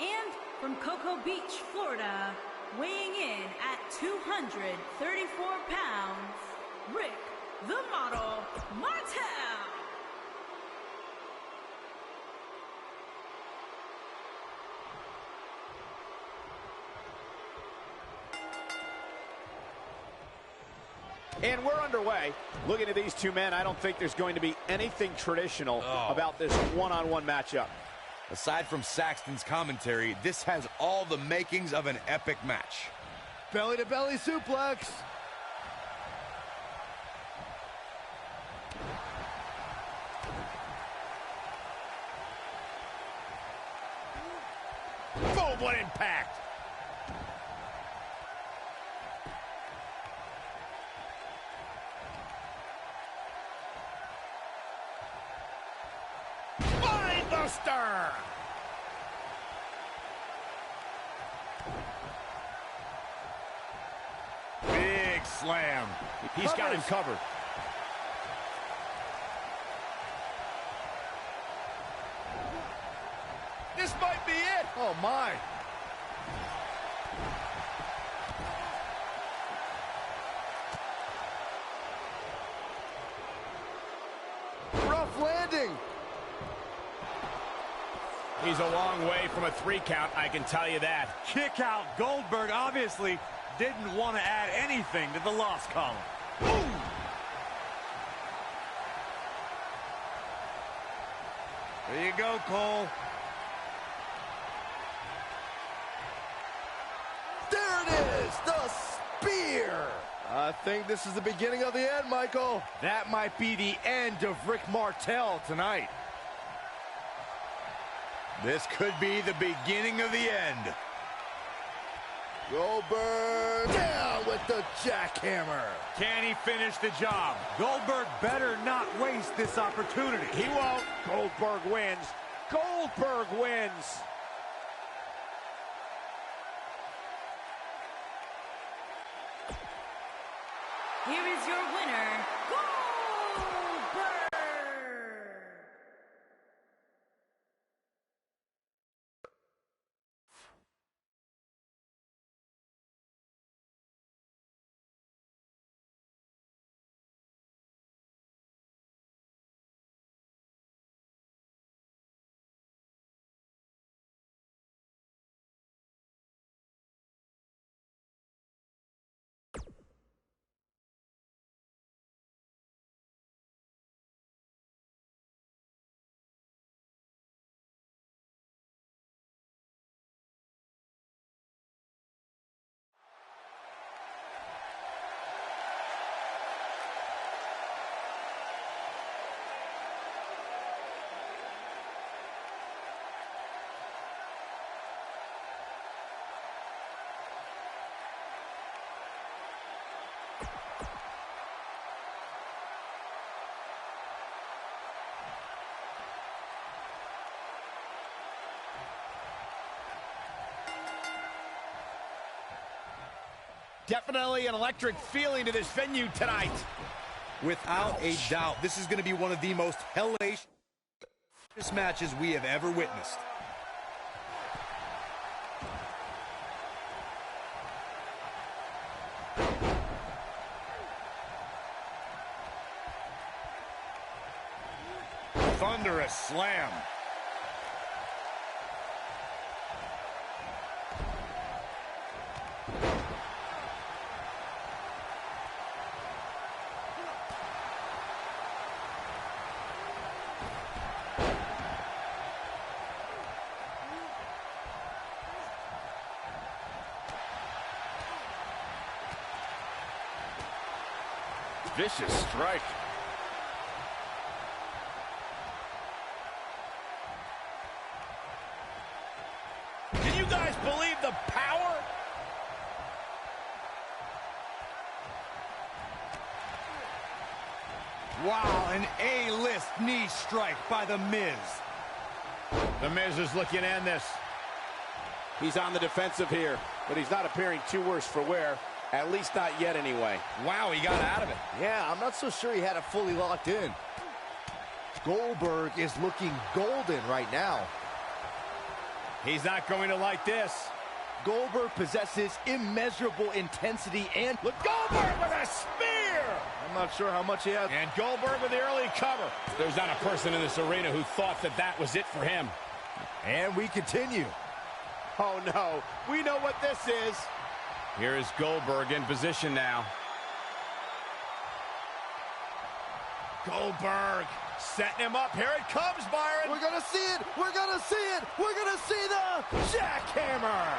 And from Cocoa Beach, Florida, weighing in at 234 pounds, Rick the Model Martel. And we're underway. Looking at these two men, I don't think there's going to be anything traditional about this one-on-one matchup. Aside from Saxton's commentary, this has all the makings of an epic match. Belly-to-belly suplex. Boom, what impact! Buster! Big slam. He's got him covered. This might be it. Oh, my. Rough landing. He's a long way from a 3 count, I can tell you that. Kick out. Goldberg obviously didn't want to add anything to the loss column. Boom! There you go, Cole. There it is, the spear. I think this is the beginning of the end, Michael. That might be the end of Rick Martel tonight. This could be the beginning of the end. Goldberg down with the jackhammer. Can he finish the job? Goldberg better not waste this opportunity. He won't. Goldberg wins. Goldberg wins. Here is your winner, Definitely an electric feeling to this venue tonight. Without a doubt, this is going to be one of the most hellacious matches we have ever witnessed. Thunderous slam. Vicious strike. Can you guys believe the power? Wow, an A-list knee strike by The Miz. The Miz is looking to end this. He's on the defensive here, but he's not appearing too worse for wear. At least not yet, anyway. Wow, he got out of it. Yeah, I'm not so sure he had it fully locked in. Goldberg is looking golden right now. He's not going to like this. Goldberg possesses immeasurable intensity and... Look, Goldberg with a spear! I'm not sure how much he has. And Goldberg with the early cover. There's not a person in this arena who thought that that was it for him. And we continue. Oh, no. We know what this is. Here is Goldberg in position now. Goldberg setting him up. Here it comes, Byron. We're going to see it. We're going to see it. We're going to see the jackhammer.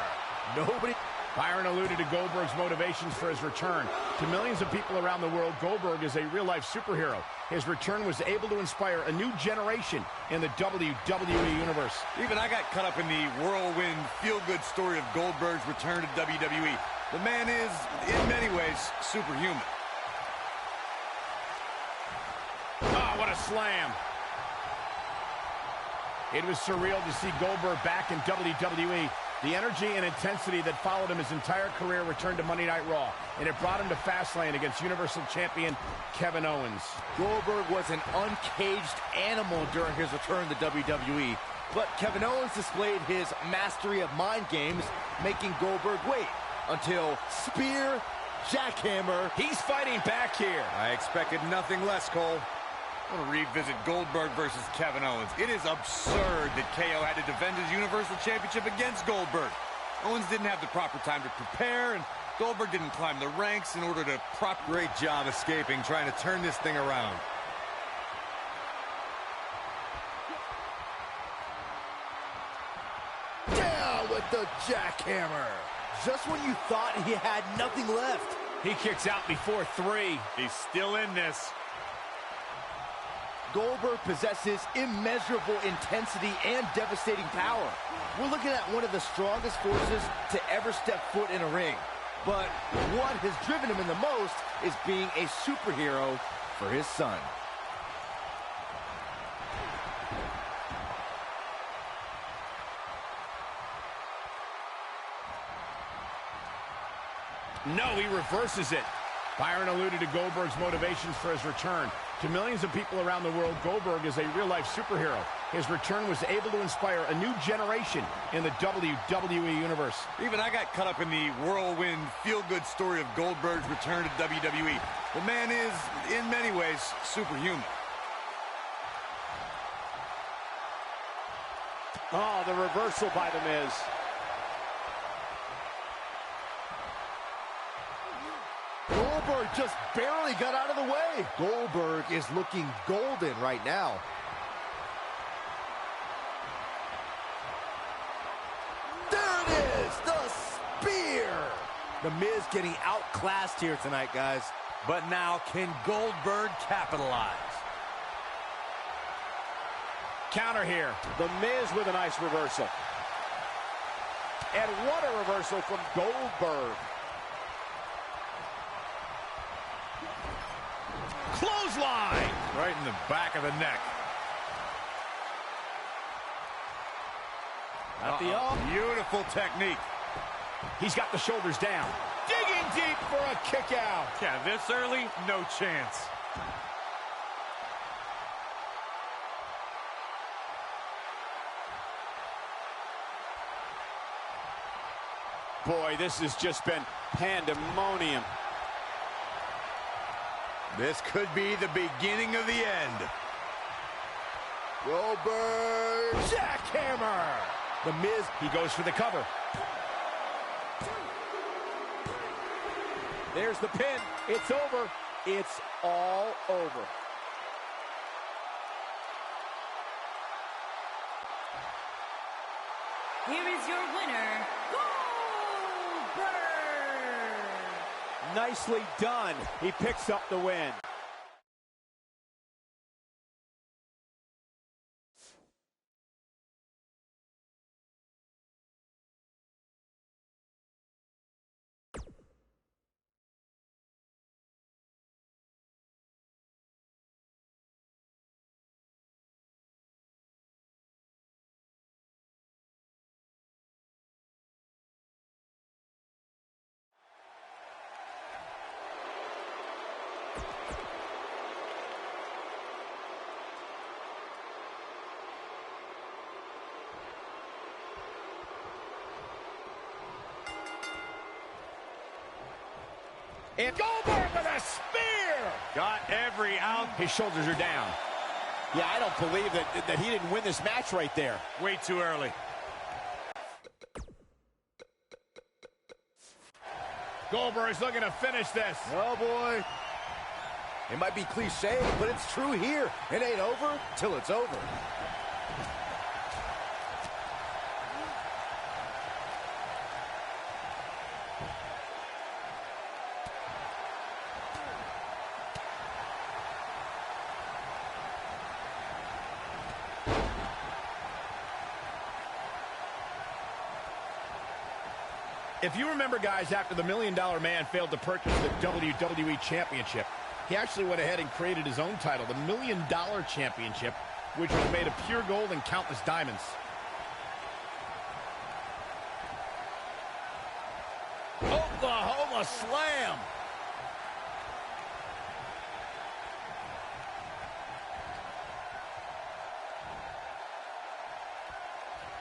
Nobody... Byron alluded to Goldberg's motivations for his return. To millions of people around the world, Goldberg is a real-life superhero. His return was able to inspire a new generation in the WWE Universe. Even I got caught up in the whirlwind, feel-good story of Goldberg's return to WWE. The man is, in many ways, superhuman. Oh, what a slam. It was surreal to see Goldberg back in WWE. The energy and intensity that followed him his entire career returned to Monday Night Raw, and it brought him to Fastlane against Universal Champion Kevin Owens. Goldberg was an uncaged animal during his return to WWE, but Kevin Owens displayed his mastery of mind games, making Goldberg wait until spear, jackhammer. He's fighting back here. I expected nothing less, Cole. I want to revisit Goldberg versus Kevin Owens. It is absurd that KO had to defend his Universal Championship against Goldberg. Owens didn't have the proper time to prepare, and Goldberg didn't climb the ranks in order to Great job escaping, trying to turn this thing around. Down with the jackhammer. Just when you thought he had nothing left. He kicks out before 3. He's still in this. Goldberg possesses immeasurable intensity and devastating power. We're looking at one of the strongest forces to ever step foot in a ring. But what has driven him in the most is being a superhero for his son. No, he reverses it. Byron alluded to Goldberg's motivations for his return. To millions of people around the world, Goldberg is a real-life superhero. His return was able to inspire a new generation in the WWE Universe. Even I got caught up in the whirlwind, feel-good story of Goldberg's return to WWE. The man is, in many ways, superhuman. Oh, the reversal by The Miz. Goldberg just barely got out of the way. Goldberg is looking golden right now. There it is, the spear. The Miz getting outclassed here tonight, guys. But now, can Goldberg capitalize? Counter here. The Miz with a nice reversal. And what a reversal from Goldberg. Clothesline! Right in the back of the neck. At the Beautiful technique. He's got the shoulders down. Digging deep for a kick out. Yeah, this early, no chance. Boy, this has just been pandemonium. This could be the beginning of the end. Goldberg jackhammer. The Miz, He goes for the cover. There's the pin. It's over. It's all over. Here is your winner, Goldberg. Nicely done. He picks up the win. And Goldberg with a spear! Got every out. His shoulders are down. Yeah, I don't believe that he didn't win this match right there. Way too early. Goldberg's looking to finish this. oh boy. It might be cliche, but it's true here. It ain't over till it's over. If you remember, guys, after the $1 Million Man failed to purchase the WWE Championship, he actually went ahead and created his own title, the $1 Million Championship, which was made of pure gold and countless diamonds. Oklahoma Slam.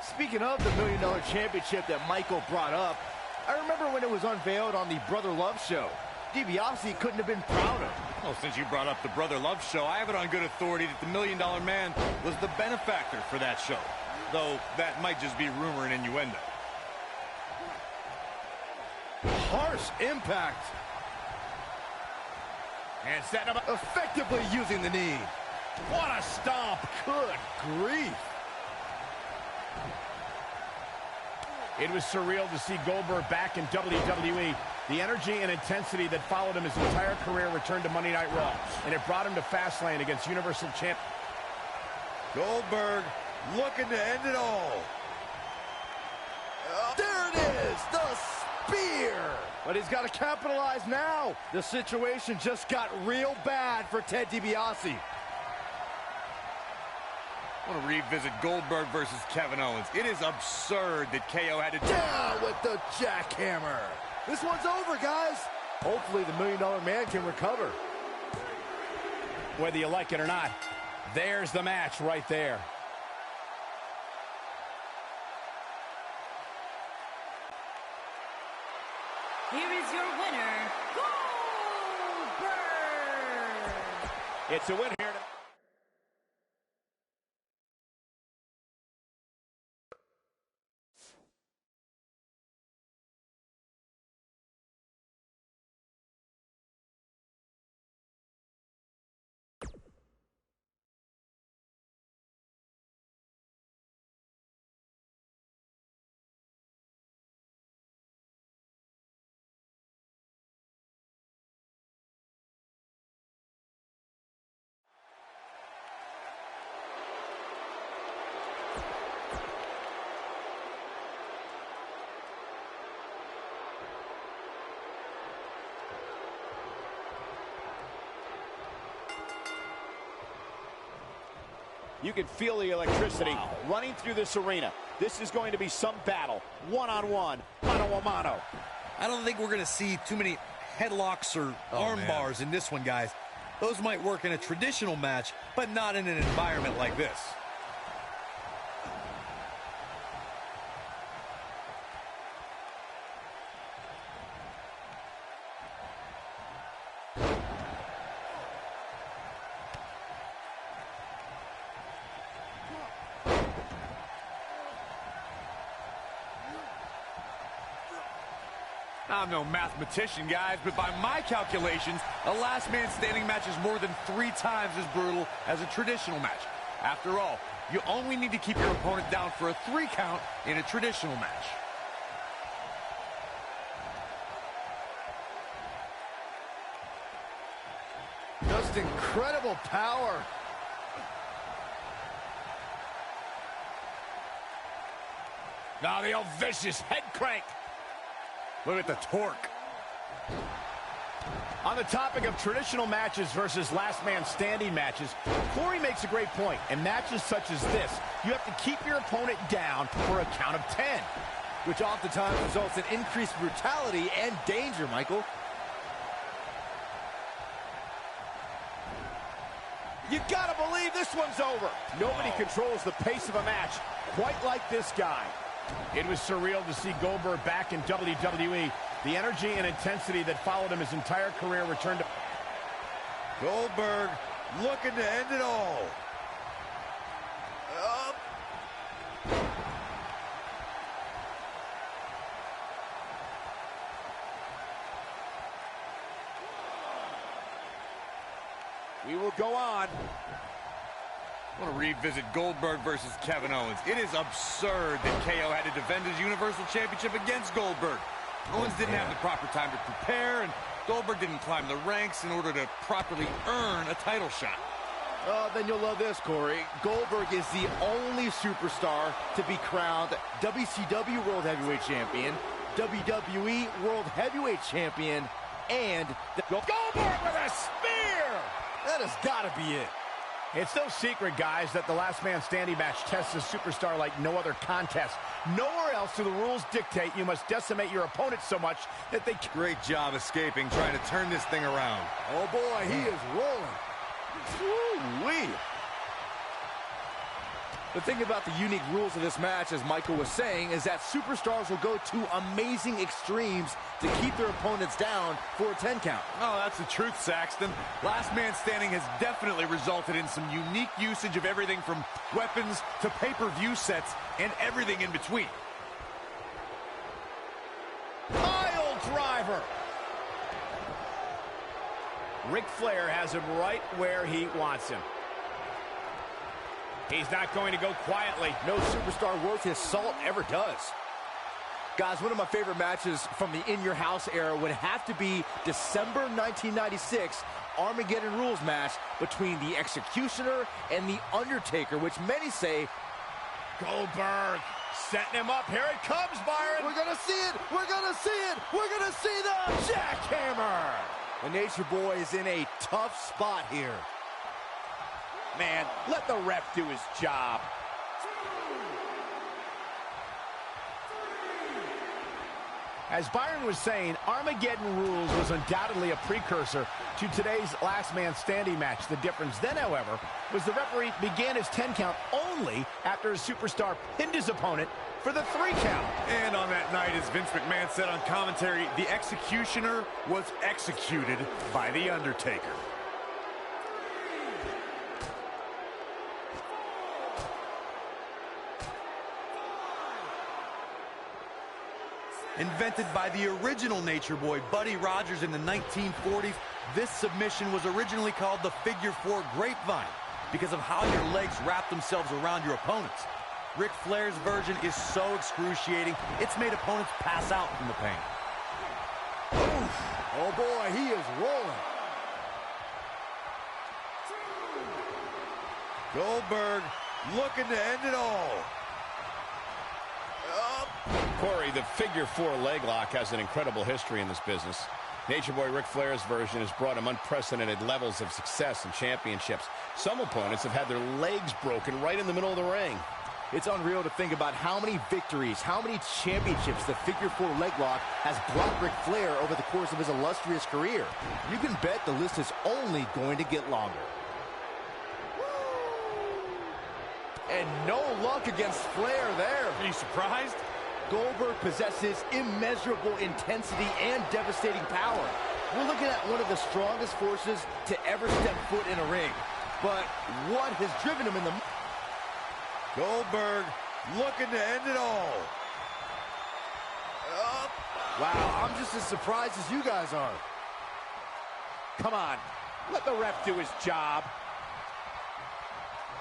Speaking of the $1 Million Championship that Michael brought up, I remember when it was unveiled on the Brother Love show. DiBiase couldn't have been prouder. Well, since you brought up the Brother Love show, I have it on good authority that the $1 Million Man was the benefactor for that show. Though that might just be rumor and innuendo. Harsh impact. And setting up a... Effectively using the knee. What a stomp! Good grief. It was surreal to see Goldberg back in WWE. The energy and intensity that followed him his entire career returned to Monday Night Raw, and it brought him to Fastlane against Universal Champ. Goldberg looking to end it all. There it is, the spear. But he's got to capitalize now. The situation just got real bad for Ted DiBiase. I want to revisit Goldberg versus Kevin Owens. It is absurd that KO had to... Down with the jackhammer. This one's over, guys. Hopefully the $1 Million Man can recover. Whether you like it or not, there's the match right there. Here is your winner, Goldberg. It's a win here. You can feel the electricity running through this arena. This is going to be some battle, one-on-one, mano-a-mano. I don't think we're going to see too many headlocks or arm bars in this one, guys. Those might work in a traditional match, but not in an environment like this. I'm no mathematician, guys, but by my calculations, a last man standing match is more than 3 times as brutal as a traditional match. After all, you only need to keep your opponent down for a 3 count in a traditional match. Just incredible power. Now the old vicious head crank. Look at the torque. On the topic of traditional matches versus last man standing matches, Corey makes a great point. In matches such as this, you have to keep your opponent down for a count of 10. Which oftentimes results in increased brutality and danger, Michael. You gotta believe this one's over. Nobody controls the pace of a match quite like this guy. It was surreal to see Goldberg back in WWE. The energy and intensity that followed him his entire career returned to... Goldberg looking to end it all. We will go on. I want to revisit Goldberg versus Kevin Owens. It is absurd that KO had to defend his Universal Championship against Goldberg. Owens didn't have the proper time to prepare, and Goldberg didn't climb the ranks in order to properly earn a title shot. Then you'll love this, Corey. Goldberg is the only superstar to be crowned WCW World Heavyweight Champion, WWE World Heavyweight Champion, and Goldberg with a spear! That has got to be it. It's no secret, guys, that the last man standing match tests a superstar like no other contest. Nowhere else do the rules dictate you must decimate your opponent so much that they... Great job escaping, trying to turn this thing around. Oh, boy, he is rolling. Woo-wee. The thing about the unique rules of this match, as Michael was saying, is that superstars will go to amazing extremes to keep their opponents down for a 10 count. Oh, that's the truth, Saxton. Last man standing has definitely resulted in some unique usage of everything from weapons to pay-per-view sets and everything in between. Pile driver! Ric Flair has him right where he wants him. He's not going to go quietly. No superstar worth his salt ever does. Guys, one of my favorite matches from the In Your House era would have to be December 1996 Armageddon Rules match between the Executioner and the Undertaker, which many say... Goldberg setting him up. Here it comes, Byron. We're going to see it. We're going to see it. We're going to see the jackhammer. The Nature Boy is in a tough spot here. Man, let the ref do his job. As Byron was saying, Armageddon Rules was undoubtedly a precursor to today's last man standing match. The difference then, however, was the referee began his 10 count only after a superstar pinned his opponent for the 3 count. And on that night, as Vince McMahon said on commentary, the Executioner was executed by the Undertaker. Invented by the original Nature Boy, Buddy Rogers, in the 1940s, this submission was originally called the Figure 4 Grapevine because of how your legs wrap themselves around your opponents. Ric Flair's version is so excruciating, it's made opponents pass out from the pain. Oof. Oh boy, he is rolling. Goldberg looking to end it all. Corey, the Figure 4 leg lock has an incredible history in this business. Nature Boy Ric Flair's version has brought him unprecedented levels of success and championships. Some opponents have had their legs broken right in the middle of the ring. It's unreal to think about how many victories, how many championships the figure four leg lock has brought Ric Flair over the course of his illustrious career. You can bet the list is only going to get longer. And no luck against Flair there. Are you surprised? Goldberg possesses immeasurable intensity and devastating power. We're looking at one of the strongest forces to ever step foot in a ring. But what has driven him in the... Goldberg looking to end it all. Wow, I'm just as surprised as you guys are. Come on, let the ref do his job.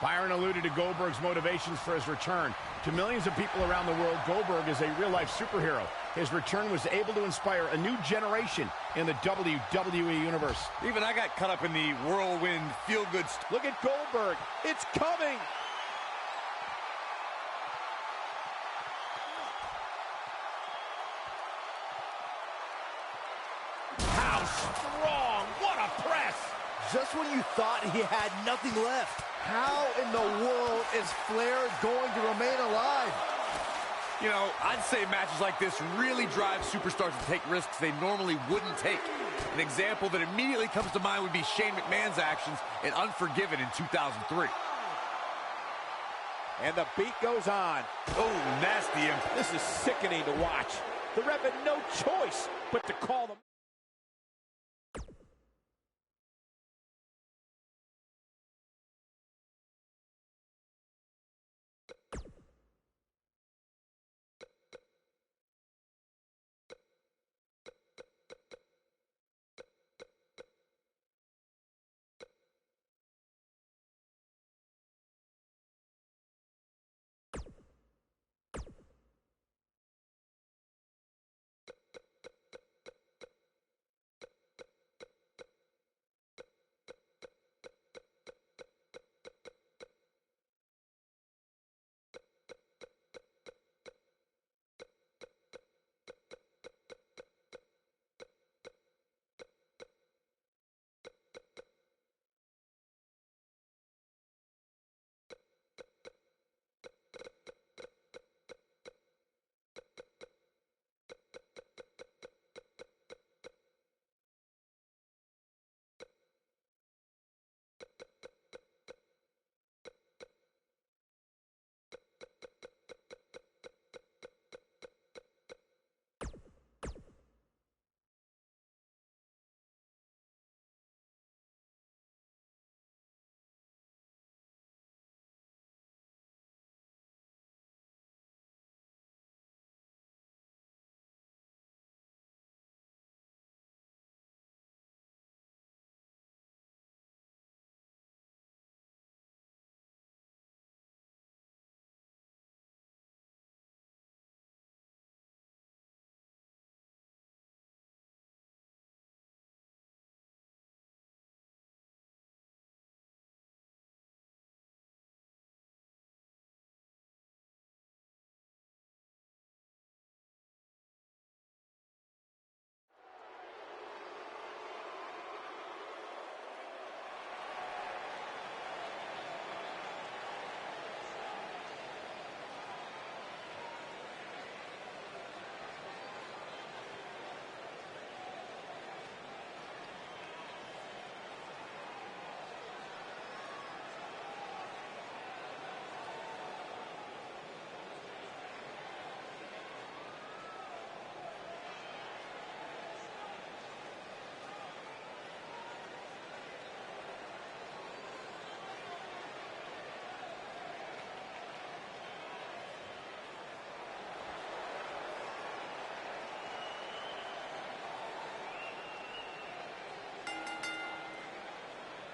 Byron alluded to Goldberg's motivations for his return. To millions of people around the world, Goldberg is a real-life superhero. His return was able to inspire a new generation in the WWE Universe. Even I got caught up in the whirlwind feel-good stuff. Look at Goldberg. It's coming. How strong. What a press. Just when you thought he had nothing left. How in the world is Flair going to remain alive? You know, I'd say matches like this really drive superstars to take risks they normally wouldn't take. An example that immediately comes to mind would be Shane McMahon's actions in Unforgiven in 2003. And the beat goes on. Oh, nasty. This is sickening to watch. The ref had no choice but to call them.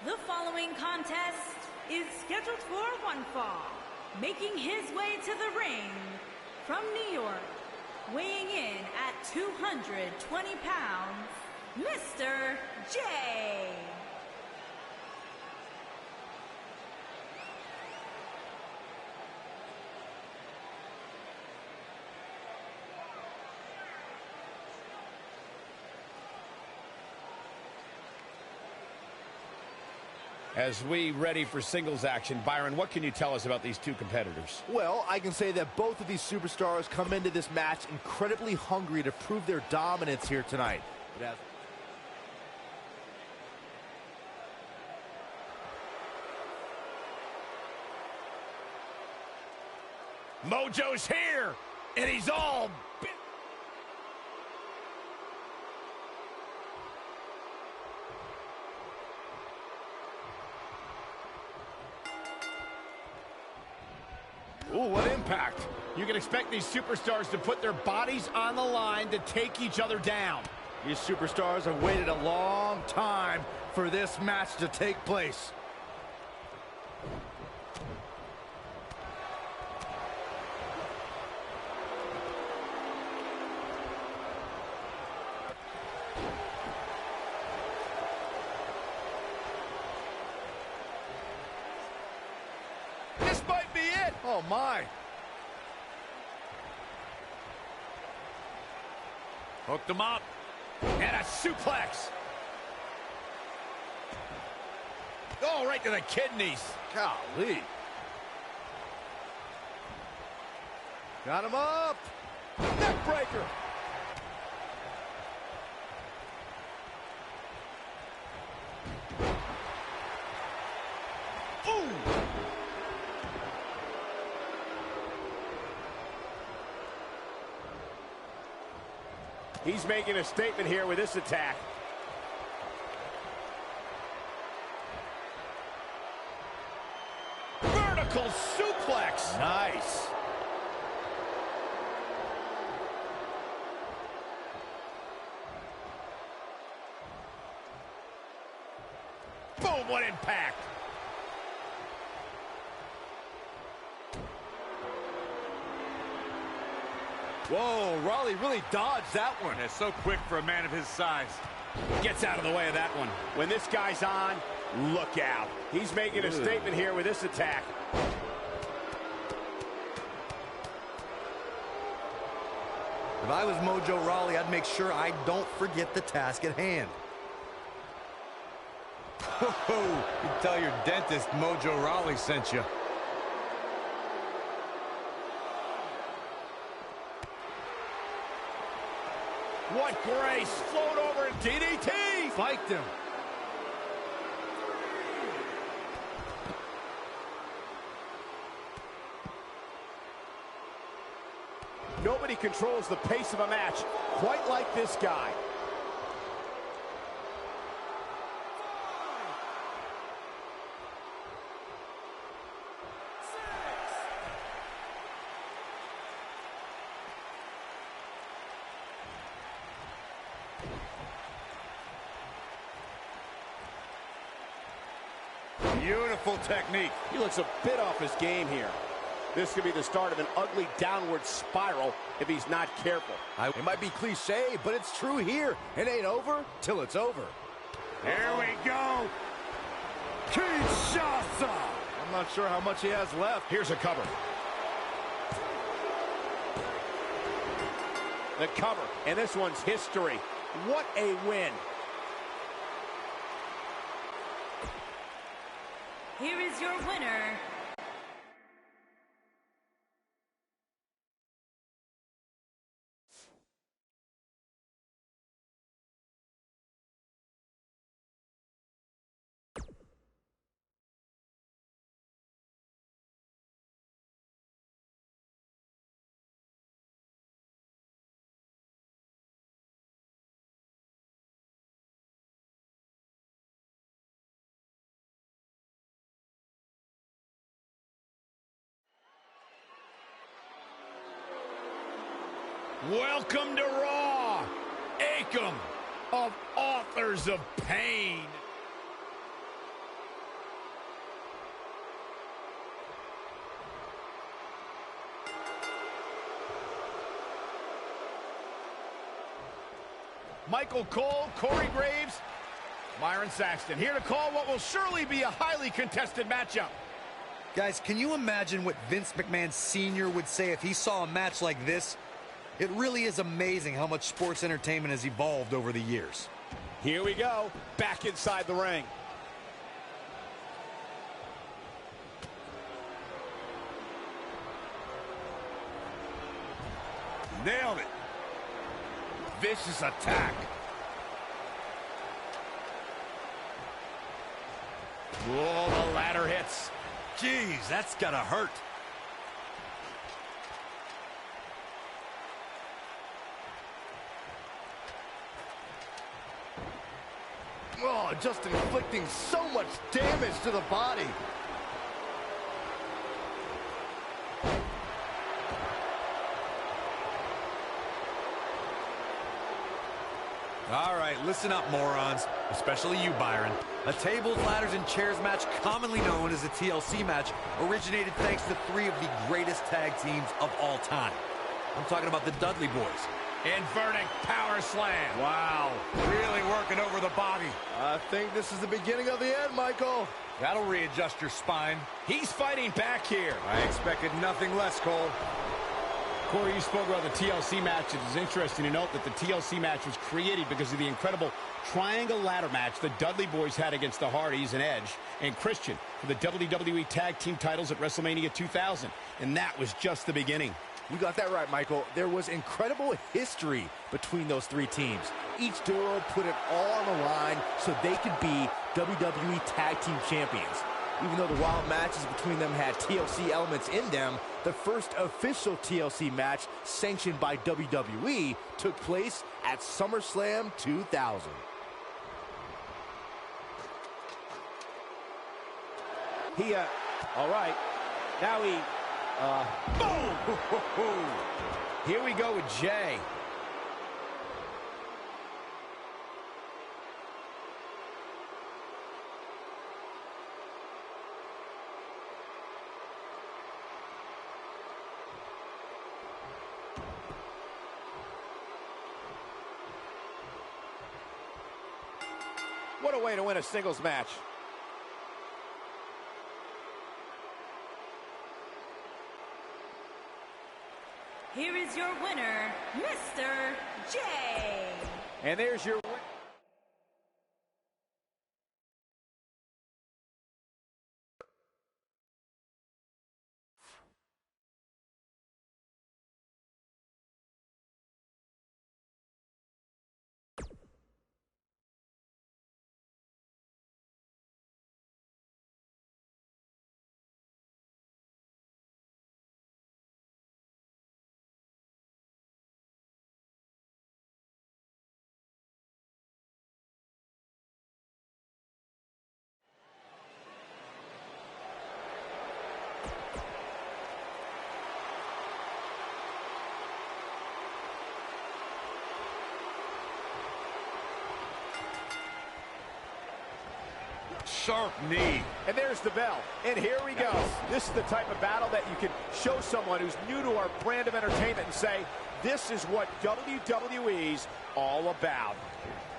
The following contest is scheduled for one fall. Making his way to the ring from New York, weighing in at 220 pounds, Mr. J. As we ready for singles action, Byron, what can you tell us about these two competitors? Well, I can say that both of these superstars come into this match incredibly hungry to prove their dominance here tonight. Mojo's here, and he's all... Ooh, what impact. You can expect these superstars to put their bodies on the line to take each other down. These superstars have waited a long time for this match to take place. This might be it. Oh, my. Hooked him up. And a suplex. Oh, right to the kidneys. Golly. Got him up. Neck breaker. Ooh. He's making a statement here with this attack. Vertical suplex. Nice. Boom, what impact. Whoa, Raleigh really dodged that one. And it's so quick for a man of his size. Gets out of the way of that one. When this guy's on, look out. He's making a statement here with this attack. If I was Mojo Rawley, I'd make sure I don't forget the task at hand. Oh, you tell your dentist Mojo Rawley sent you. What grace. Float over and DDT. Spiked him. Nobody controls the pace of a match quite like this guy. Beautiful technique. He looks a bit off his game here. This could be the start of an ugly downward spiral if he's not careful. It might be cliche, but it's true here. It ain't over till it's over. Here we go. Kinshasa. I'm not sure how much he has left. Here's a cover. The cover, and this one's history. What a win. Here is your winner, Welcome to Raw, Akam of Authors of Pain. Michael Cole, Corey Graves, Byron Saxton, here to call what will surely be a highly contested matchup. Guys, can you imagine what Vince McMahon Sr. would say if he saw a match like this? It really is amazing how much sports entertainment has evolved over the years. Here we go, back inside the ring. Nailed it. Vicious attack. Whoa, the ladder hits. Jeez, that's gotta hurt. Oh, just inflicting so much damage to the body. All right, listen up, morons, especially you, Byron. A tables, ladders, and chairs match, commonly known as a TLC match, originated thanks to three of the greatest tag teams of all time. I'm talking about the Dudley Boys. Inverted power slam. Wow, really working over the body. I think this is the beginning of the end, Michael. That'll readjust your spine. He's fighting back here. I expected nothing less, Cole. Corey, you spoke about the TLC match. It is interesting to note that the TLC match was created because of the incredible triangle ladder match the Dudley Boys had against the Hardys and Edge and Christian for the WWE Tag Team titles at WrestleMania 2000. And that was just the beginning. You got that right, Michael. There was incredible history between those three teams. Each duo put it all on the line so they could be WWE Tag Team Champions. Even though the wild matches between them had TLC elements in them, the first official TLC match sanctioned by WWE took place at SummerSlam 2000. All right. Now he, Boom! Here we go with Jay. what a way to win a singles match. Here is your winner, Mr. J. And there's your win. Sharp knee. And there's the bell. And here we go. This is the type of battle that you can show someone who's new to our brand of entertainment and say, this is what WWE's all about.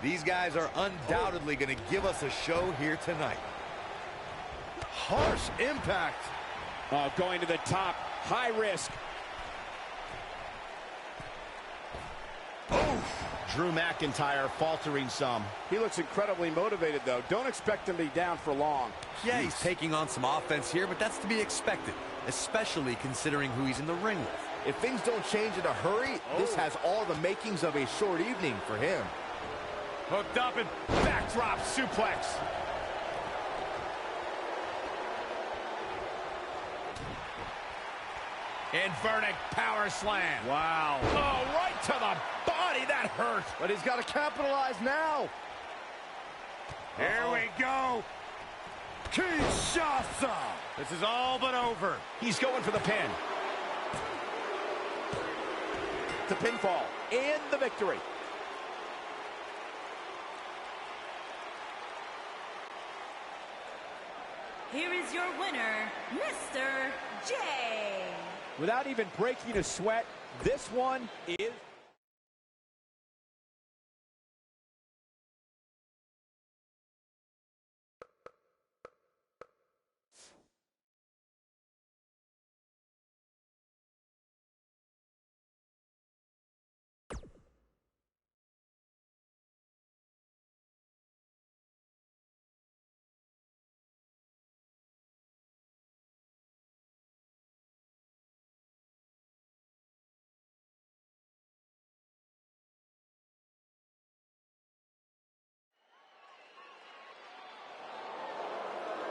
These guys are undoubtedly going to give us a show here tonight. Harsh impact. Going to the top. High risk. Drew McIntyre faltering some. He looks incredibly motivated, though. Don't expect him to be down for long. Yeah, he's taking on some offense here, but that's to be expected, especially considering who he's in the ring with. If things don't change in a hurry, this has all the makings of a short evening for him. Hooked up and backdrop suplex. Inverted power slam. Wow. Oh, right to the body. That hurt. But he's got to capitalize now. Here we go. Kinshasa. This is all but over. He's going for the pin. To pinfall. And the victory. Here is your winner, Mr. J. Without even breaking a sweat, this one is...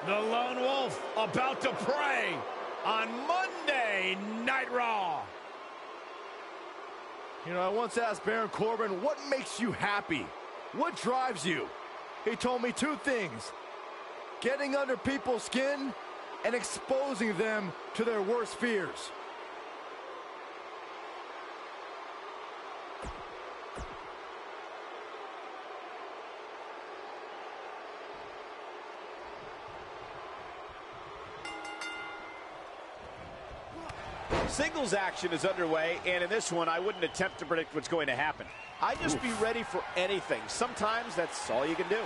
The Lone Wolf about to prey on Monday Night Raw. You know, I once asked Baron Corbin, what makes you happy? What drives you? He told me two things: getting under people's skin and exposing them to their worst fears. Singles action is underway, and in this one, I wouldn't attempt to predict what's going to happen. I'd just be ready for anything. Sometimes that's all you can do.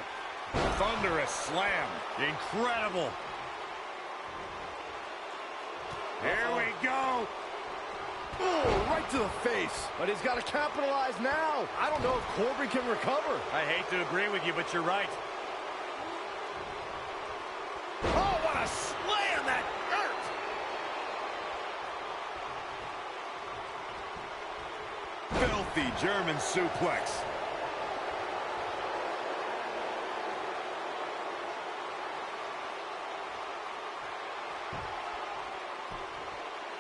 Thunderous slam. Incredible. Here we go. Oh, right to the face. But he's got to capitalize now. I don't know if Corbin can recover. I hate to agree with you, but you're right. Oh, what a slam that hurt. Filthy German suplex.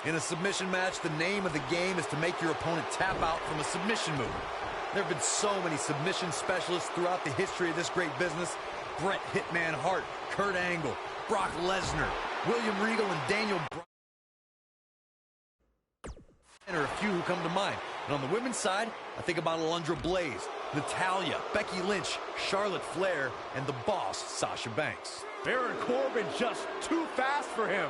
In a submission match, the name of the game is to make your opponent tap out from a submission move. There have been so many submission specialists throughout the history of this great business. Bret Hitman Hart, Kurt Angle, Brock Lesnar, William Regal, and Daniel Bryan are a few who come to mind. And on the women's side, I think about Alundra Blaze, Natalya, Becky Lynch, Charlotte Flair, and the boss, Sasha Banks. Baron Corbin just too fast for him.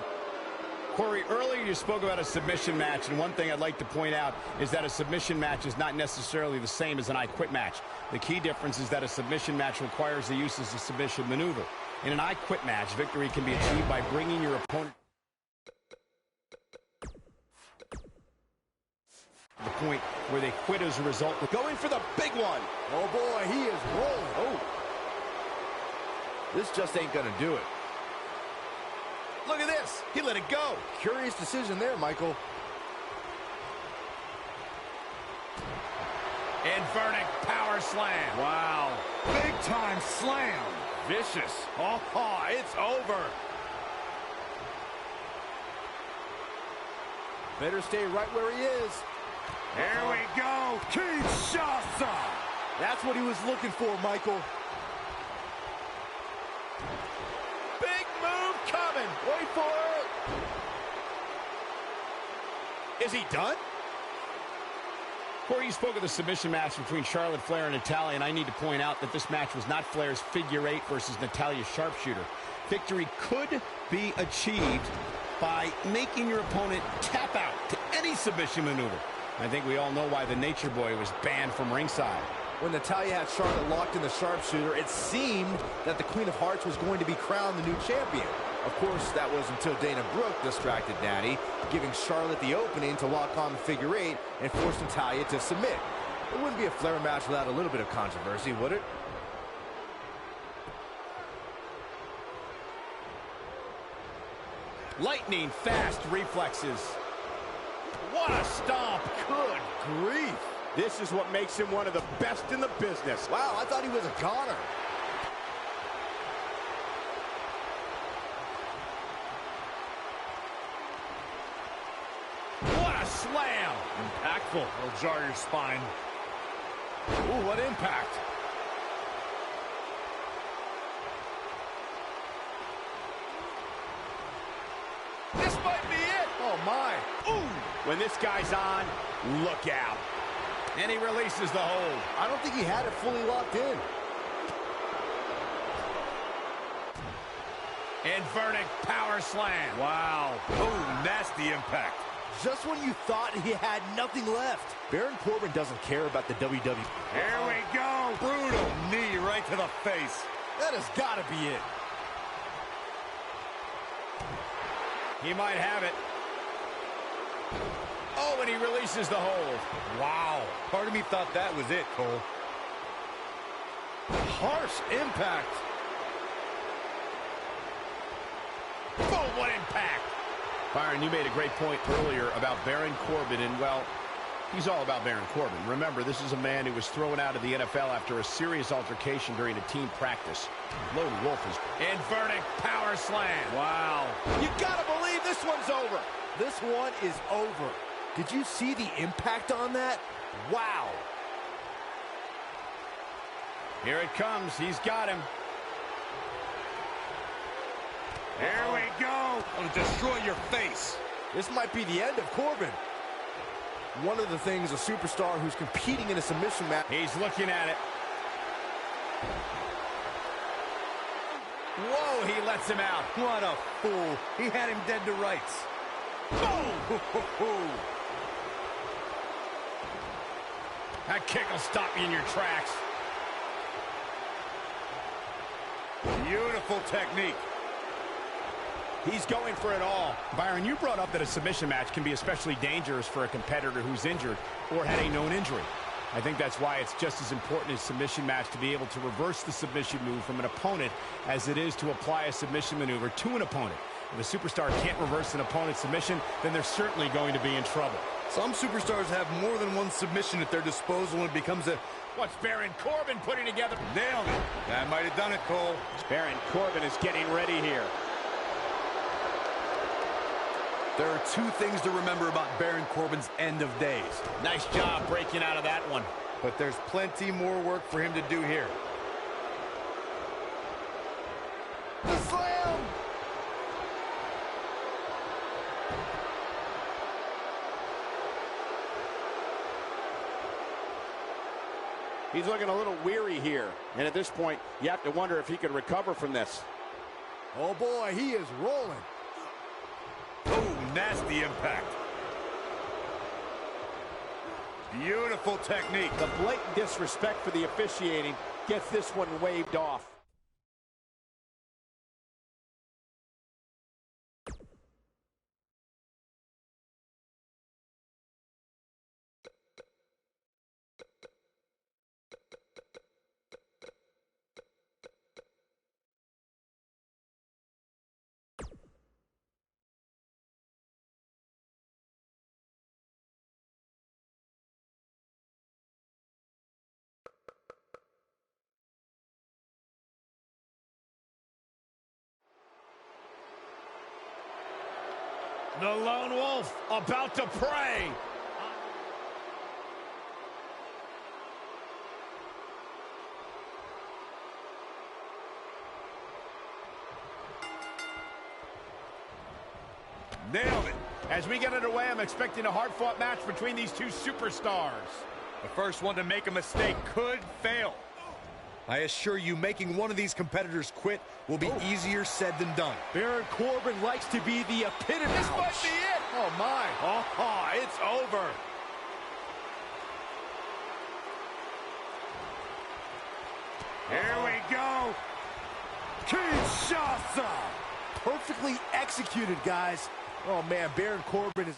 Corey, earlier you spoke about a submission match, and one thing I'd like to point out is that a submission match is not necessarily the same as an I Quit match. The key difference is that a submission match requires the use of a submission maneuver. In an I Quit match, victory can be achieved by bringing your opponent to the point where they quit as a result. Going for the big one. Oh, boy, he is rolling. Oh. This just ain't going to do it. Look at this. He let it go. Curious decision there, Michael. Inverted power slam. Wow. Big time slam. Vicious. Oh, it's over. Better stay right where he is. Here we go. Kinshasa. That's what he was looking for, Michael. Big move coming. Wait for it. Is he done? Corey, you spoke of the submission match between Charlotte Flair and Natalya, and I need to point out that this match was not Flair's figure eight versus Natalya's sharpshooter. Victory could be achieved by making your opponent tap out to any submission maneuver. I think we all know why the Nature Boy was banned from ringside. When Natalya had Charlotte locked in the sharpshooter, it seemed that the Queen of Hearts was going to be crowned the new champion. Of course, that was until Dana Brooke distracted Natty, giving Charlotte the opening to lock on the figure eight and force Natalya to submit. It wouldn't be a Flair match without a little bit of controversy, would it? Lightning fast reflexes. What a stomp. Good grief. This is what makes him one of the best in the business. Wow, I thought he was a goner. What a slam. Impactful. It'll jar your spine. Ooh, what impact. This might be it. Oh, my. Ooh. When this guy's on, look out. And he releases the hold. I don't think he had it fully locked in. Inverted power slam. Wow. Oh, nasty impact. Just when you thought he had nothing left. Baron Corbin doesn't care about the WWE. Here we go. Brutal knee right to the face. That has got to be it. He might have it. Oh, and he releases the hold. Wow. Part of me thought that was it, Cole. Harsh impact. Boom, what impact. Byron, you made a great point earlier about Baron Corbin, and, well, He's all about Baron Corbin. Remember, this is a man who was thrown out of the NFL after a serious altercation during a team practice. Lone Wolf is inverted power slam. Wow. You gotta believe this one's over. This one is over. Did you see the impact on that? Wow. Here it comes. He's got him. Here we go. It'll destroy your face. This might be the end of Corbin. One of the things a superstar who's competing in a submission match. He's looking at it. Whoa, he lets him out. What a fool. He had him dead to rights. Boom! That kick will stop you in your tracks. Beautiful technique. He's going for it all. Byron, you brought up that a submission match can be especially dangerous for a competitor who's injured or had a known injury. I think that's why it's just as important in a submission match to be able to reverse the submission move from an opponent as it is to apply a submission maneuver to an opponent. If a superstar can't reverse an opponent's submission, then they're certainly going to be in trouble. Some superstars have more than one submission at their disposal, and it becomes a... What's Baron Corbin putting together? Nailed it. That might have done it, Cole. Baron Corbin is getting ready here. There are two things to remember about Baron Corbin's end of days. Nice job breaking out of that one. But there's plenty more work for him to do here. The slam! He's looking a little weary here. And at this point, you have to wonder if he can recover from this. Oh boy, he is rolling. Oh, nasty impact. Beautiful technique. The blatant disrespect for the officiating gets this one waved off. The Lone Wolf about to pray. Nailed it. As we get underway, I'm expecting a hard-fought match between these two superstars. The first one to make a mistake could fail. I assure you, making one of these competitors quit will be easier said than done. Baron Corbin likes to be the epitome. This might be it. Oh my. Oh, it's over. Here we go. Kinshasa. Perfectly executed, guys. Oh man, Baron Corbin is...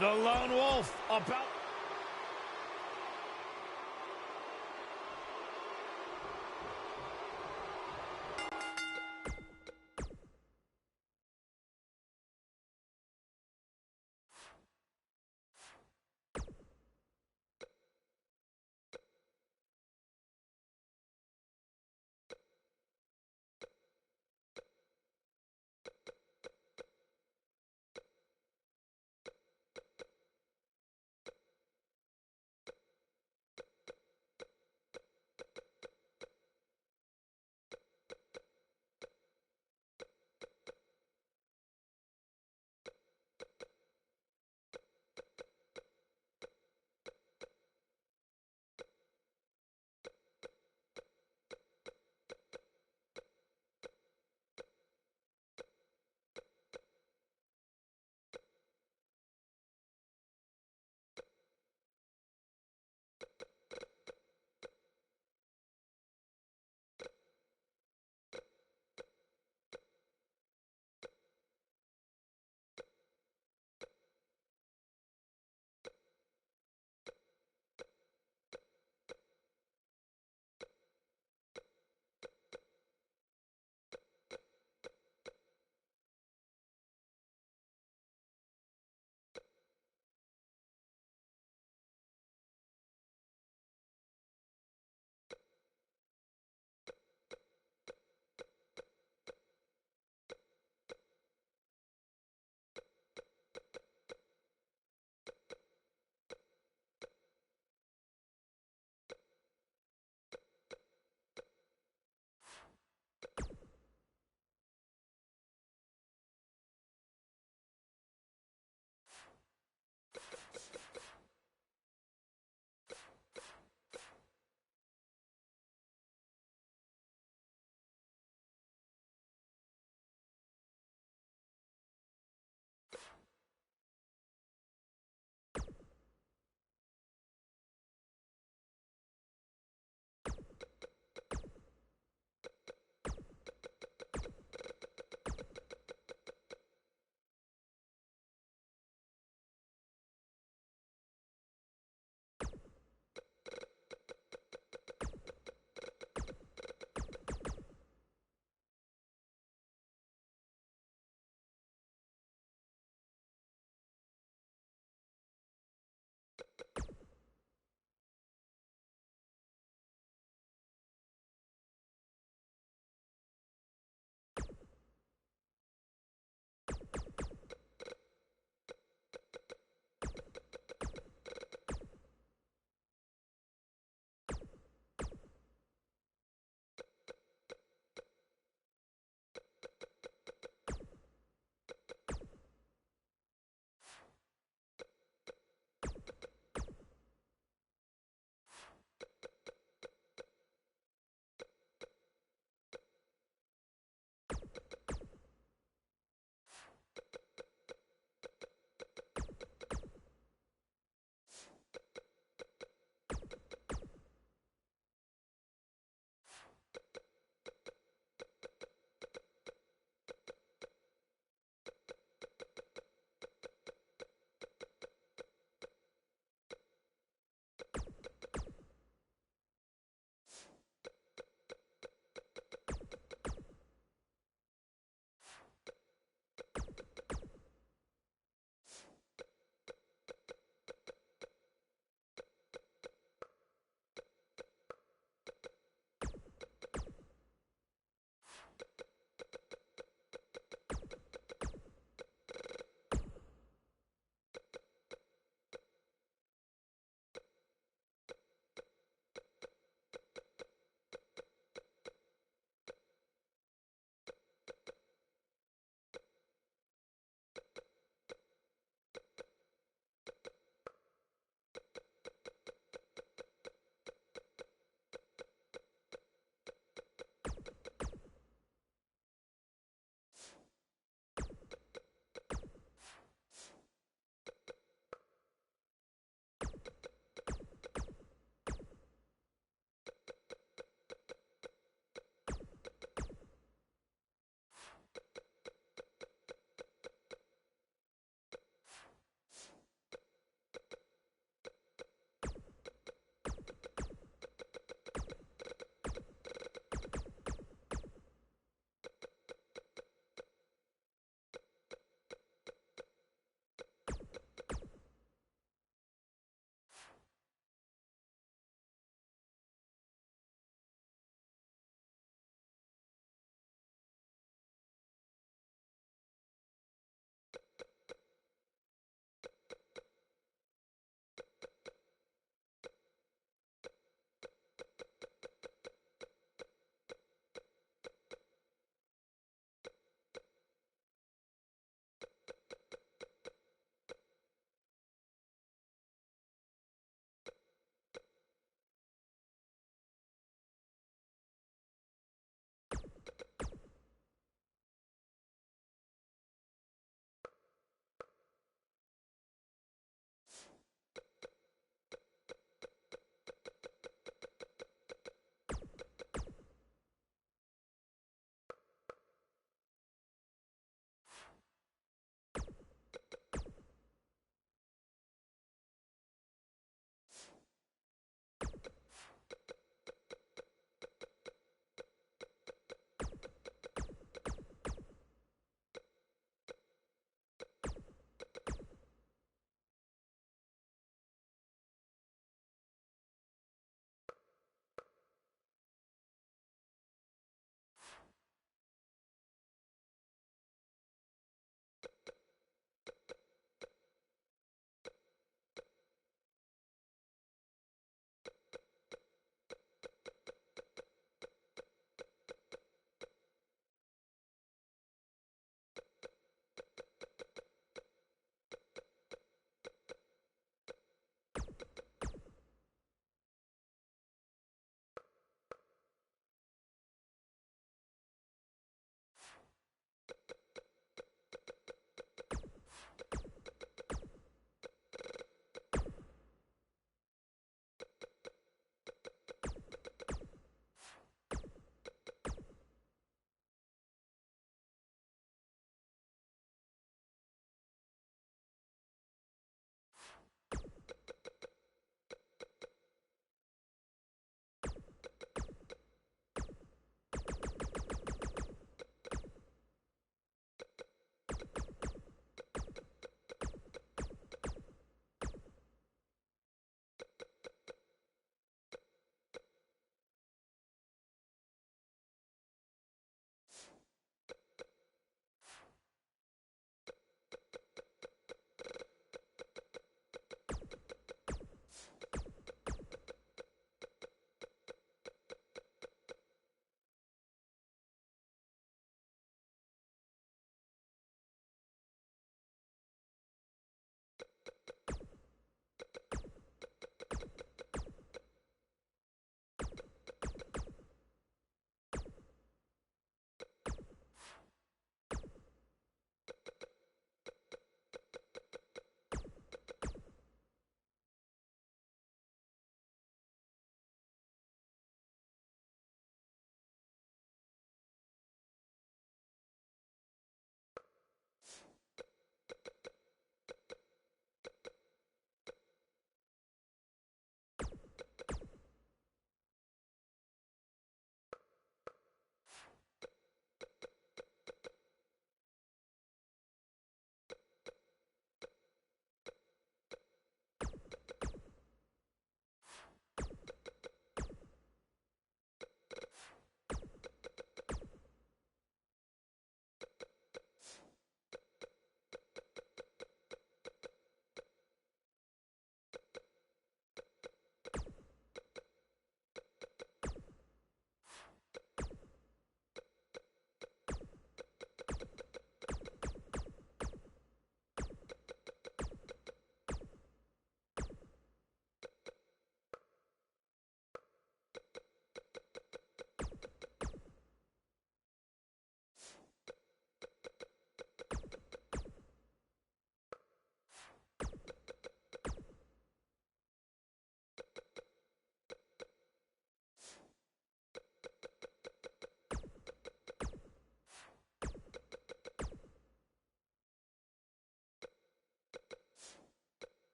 The Lone Wolf about...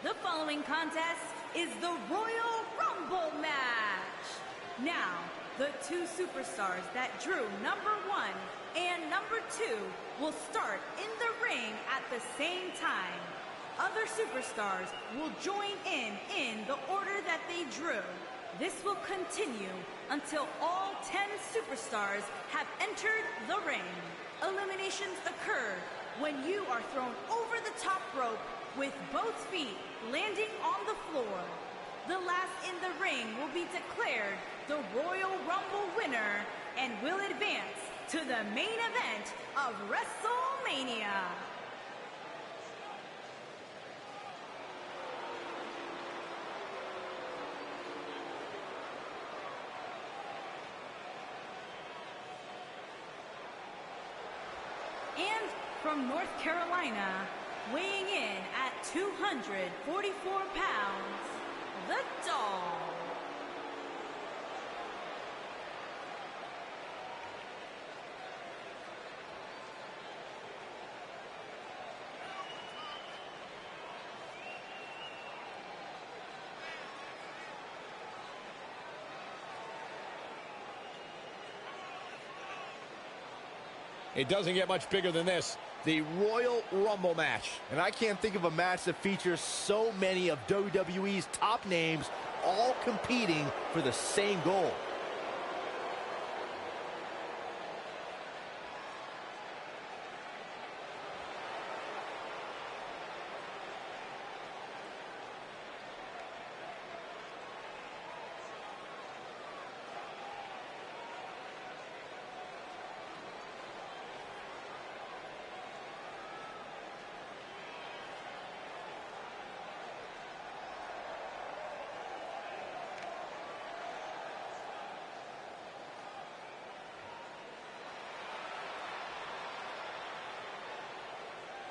The following contest is the Royal Rumble match. Now, the two superstars that drew number 1 and number 2 will start in the ring at the same time. Other superstars will join in the order that they drew. This will continue until all 10 superstars have entered the ring. Eliminations occur when you are thrown over the top rope with both feet landing on the floor. The last in the ring will be declared the Royal Rumble winner and will advance to the main event of WrestleMania. And from North Carolina, weighing in at 244 pounds, the Doll. It doesn't get much bigger than this. The Royal Rumble match. And I can't think of a match that features so many of WWE's top names all competing for the same goal.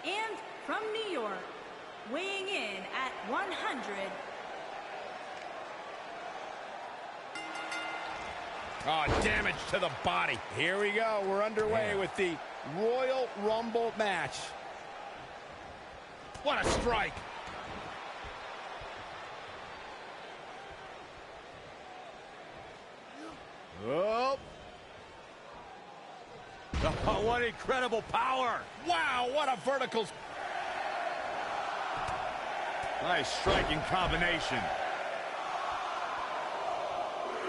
And from New York, weighing in at 100. Oh, damage to the body. Here we go. We're underway with the Royal Rumble match. What a strike. Oh. Oh, what incredible power. Wow, what a vertical. Nice striking combination.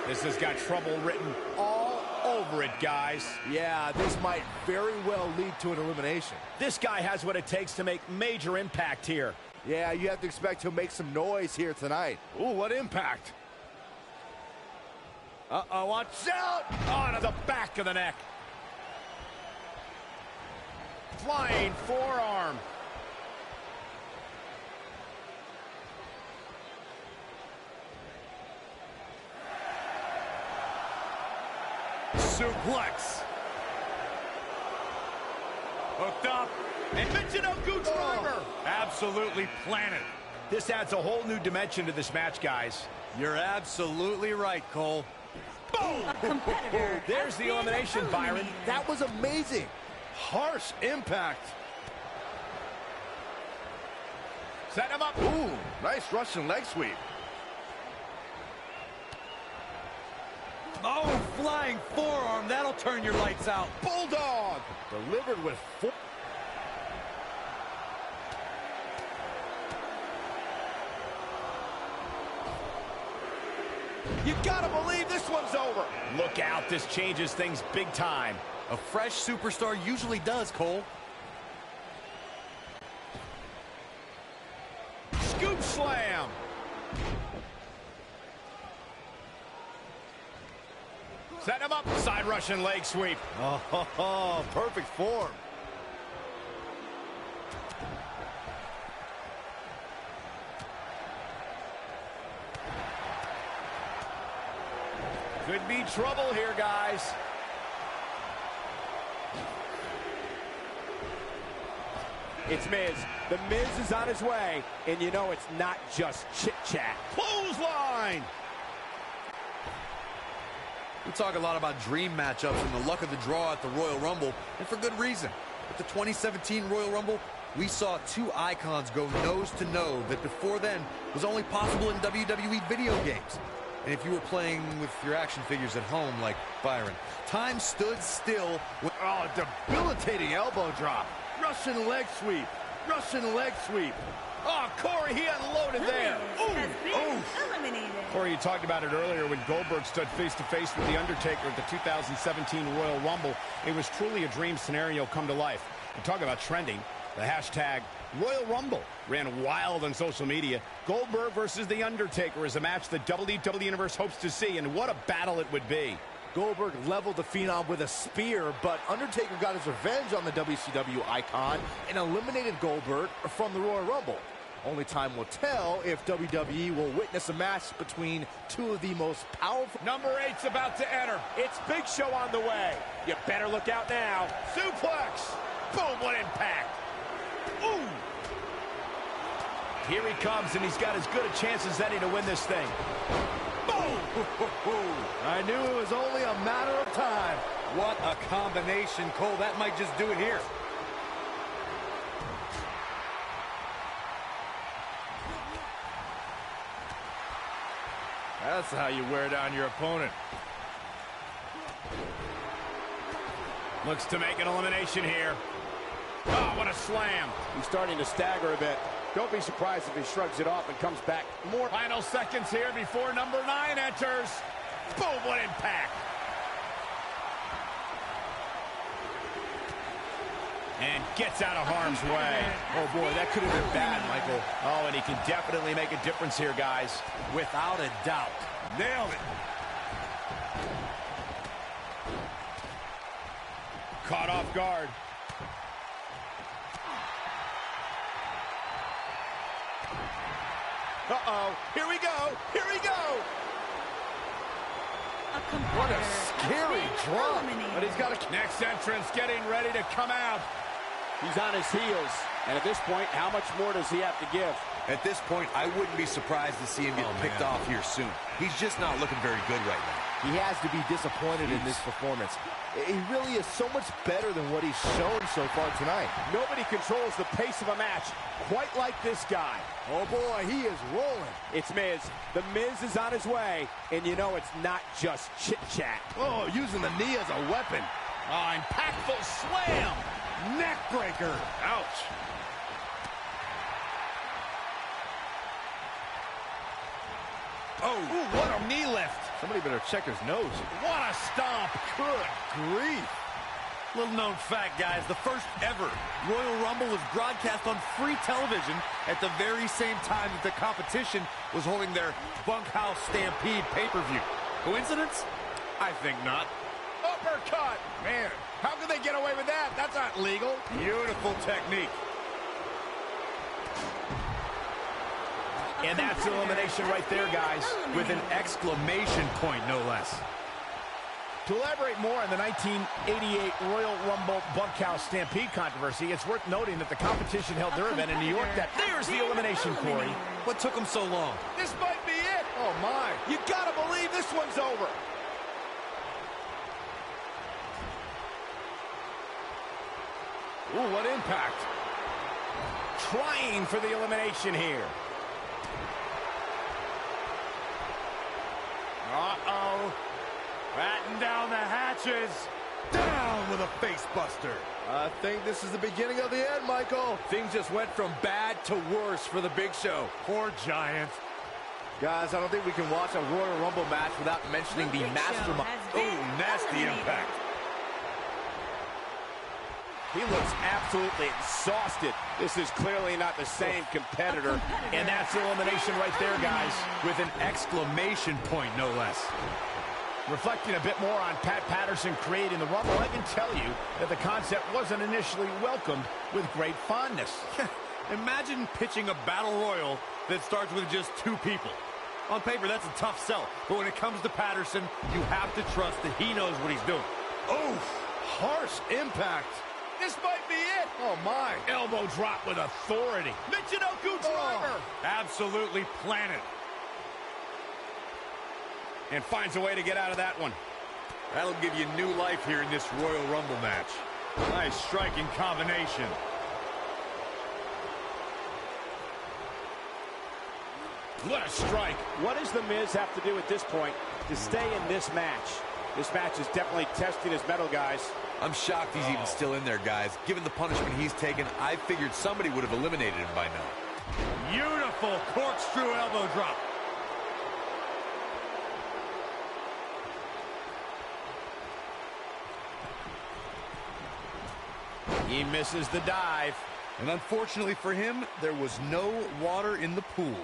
This has got trouble written all over it, guys. Yeah, this might very well lead to an elimination. This guy has what it takes to make major impact here. Yeah, you have to expect he'll make some noise here tonight. Ooh, what impact. Uh-oh, watch out! On to the back of the neck. Flying forearm. Suplex. Hooked up. And Michinoku driver. Absolutely planted. This adds a whole new dimension to this match, guys. You're absolutely right, Cole. Boom! A competitor. There's the elimination, Byron. That was amazing. Harsh impact. Set him up. Ooh, nice Russian leg sweep. Oh, flying forearm. That'll turn your lights out. Bulldog. Delivered with four. You gotta believe this one's over. Look out, this changes things big time. A fresh superstar usually does, Cole. Scoop slam. Set him up. Side Russian leg sweep. Oh, perfect form. Could be trouble here, guys. It's Miz. The Miz is on his way, and you know it's not just chit-chat. Clothesline! We talk a lot about dream matchups and the luck of the draw at the Royal Rumble, and for good reason. At the 2017 Royal Rumble, we saw two icons go nose-to-nose that before then was only possible in WWE video games. And if you were playing with your action figures at home like Byron, time stood still. Oh, debilitating elbow drop. Russian leg sweep. Russian leg sweep. Oh, Corey, he unloaded there. Has been eliminated. Corey, you talked about it earlier when Goldberg stood face-to-face with The Undertaker at the 2017 Royal Rumble. It was truly a dream scenario come to life. And talk about trending. The hashtag Royal Rumble ran wild on social media. Goldberg versus The Undertaker is a match the WWE Universe hopes to see, and what a battle it would be. Goldberg leveled the Phenom with a spear, but Undertaker got his revenge on the WCW icon and eliminated Goldberg from the Royal Rumble. Only time will tell if WWE will witness a match between two of the most powerful... Number 8's about to enter. It's Big Show on the way. You better look out now. Suplex. Boom, what impact. Ooh. Here he comes, and he's got as good a chance as any to win this thing. Boom! I knew it was only a matter of time. What a combination, Cole. That might just do it here. That's how you wear down your opponent. Looks to make an elimination here. Oh, what a slam. He's starting to stagger a bit. Don't be surprised if he shrugs it off and comes back more. Final seconds here before number 9 enters. Boom, what impact. And gets out of harm's way. Oh, boy, that could have been bad, Michael. Oh, and he can definitely make a difference here, guys. Without a doubt. Nailed it. Caught off guard. Uh-oh. Here we go. Here we go. What a scary drop. But he's got a... Next entrance getting ready to come out. He's on his heels. And at this point, how much more does he have to give? At this point, I wouldn't be surprised to see him get picked off here soon. He's just not looking very good right now. He has to be disappointed in this performance. He really is so much better than what he's shown so far tonight. Nobody controls the pace of a match quite like this guy. Oh, boy, he is rolling. It's Miz. The Miz is on his way, and you know it's not just chit-chat. Oh, using the knee as a weapon. Oh, impactful slam. Neck breaker. Ouch. Oh, ooh, what a knee lift. Somebody better check his nose. What a stomp. Good grief. Little known fact, guys, the first ever Royal Rumble was broadcast on free television at the very same time that the competition was holding their Bunkhouse Stampede pay-per-view. Coincidence? I think not. Uppercut. Man, how could they get away with that? That's not legal. Beautiful technique. And that's elimination right there, guys, with an exclamation point, no less. To elaborate more on the 1988 Royal Rumble Bunkhouse Stampede controversy, it's worth noting that the competition held their event in New York. There's the elimination, Corey. What took them so long? This might be it. Oh, my. You gotta believe this one's over. Ooh, what impact. Trying for the elimination here. Uh-oh. Batten down the hatches. Down with a face buster. I think this is the beginning of the end, Michael. Things just went from bad to worse for the Big Show. Poor Giant. Guys, I don't think we can watch a Royal Rumble match without mentioning the mastermind. Oh, nasty impact. He looks absolutely exhausted. This is clearly not the same competitor. And that's elimination right there, guys. With an exclamation point, no less. Reflecting a bit more on Pat Patterson creating the Rumble, I can tell you that the concept wasn't initially welcomed with great fondness. Imagine pitching a battle royal that starts with just 2 people. On paper, that's a tough sell. But when it comes to Patterson, you have to trust that he knows what he's doing. Oh, harsh impact. This might be it. Oh, my. Elbow drop with authority. Michinoku driver. Absolutely planted. And finds a way to get out of that one. That'll give you new life here in this Royal Rumble match. Nice striking combination. What a strike. What does The Miz have to do at this point to stay in this match? This match is definitely testing his mettle, guys. I'm shocked he's even still in there, guys. Given the punishment he's taken, I figured somebody would have eliminated him by now. Beautiful corkscrew elbow drop. He misses the dive. And unfortunately for him, there was no water in the pool.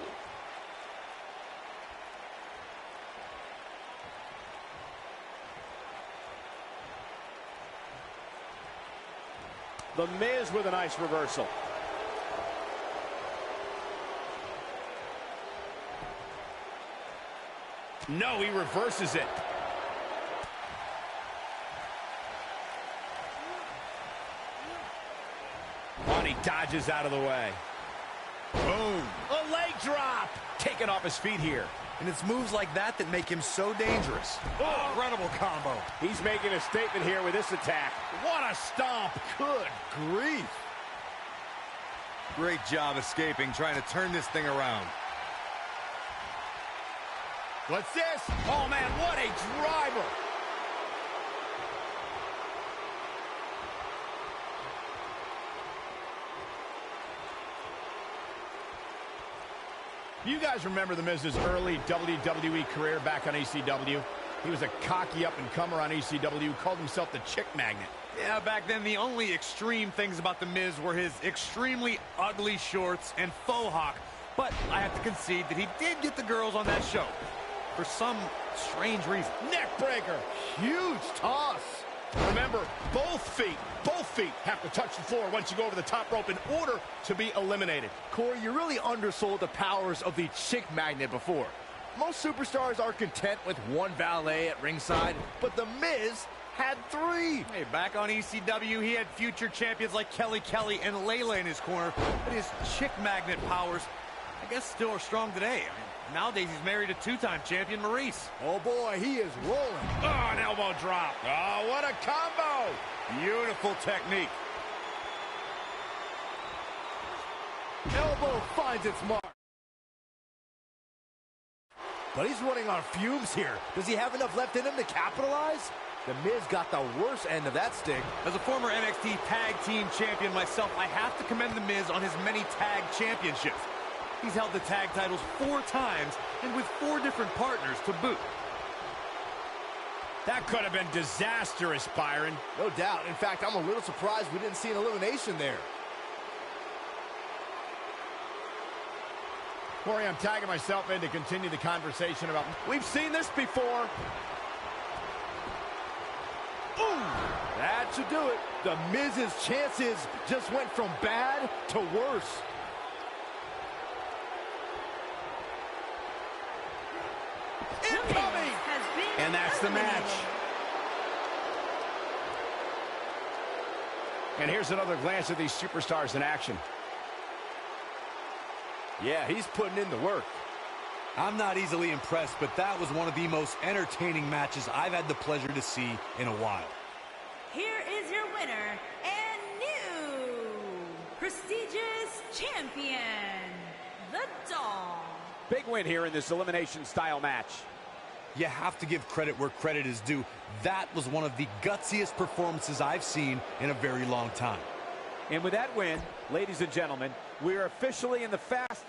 The Miz with a nice reversal. No, he reverses it. And he dodges out of the way. Boom. A leg drop. Taken off his feet here. And it's moves like that that make him so dangerous. Oh, incredible combo. He's making a statement here with this attack. What a stomp. Good grief. Great job escaping, trying to turn this thing around. What's this? Oh, man, what a driver. You guys remember The Miz's early WWE career back on ECW? He was a cocky up-and-comer on ECW, called himself the Chick Magnet. Yeah, back then the only extreme things about The Miz were his extremely ugly shorts and faux hawk. But I have to concede that he did get the girls on that show. For some strange reason. Neck breaker. Huge toss. Remember, both feet have to touch the floor once you go over the top rope in order to be eliminated. Corey, you really undersold the powers of the Chick Magnet before. Most superstars are content with one valet at ringside, but The Miz had 3. Hey, back on ECW, he had future champions like Kelly Kelly and Layla in his corner. But his Chick Magnet powers, I guess, still are strong today. Nowadays, he's married to 2-time champion Maurice. Oh, boy, he is rolling. Oh, an elbow drop. Oh, what a combo. Beautiful technique. Elbow finds its mark. But he's running on fumes here. Does he have enough left in him to capitalize? The Miz got the worst end of that stick. As a former NXT Tag Team Champion myself, I have to commend The Miz on his many tag championships. He's held the tag titles 4 times and with 4 different partners to boot. That could have been disastrous, Byron. No doubt. In fact, I'm a little surprised we didn't see an elimination there. Corey, I'm tagging myself in to continue the conversation about... We've seen this before. Ooh, that should do it. The Miz's chances just went from bad to worse. Incoming! And that's the match. And here's another glance at these superstars in action. Yeah, he's putting in the work. I'm not easily impressed, but that was one of the most entertaining matches I've had the pleasure to see in a while. Here is your winner and new prestigious champion, the Doll. Big win here in this elimination style match. You have to give credit where credit is due. That was one of the gutsiest performances I've seen in a very long time. And with that win, ladies and gentlemen, we are officially in the fast...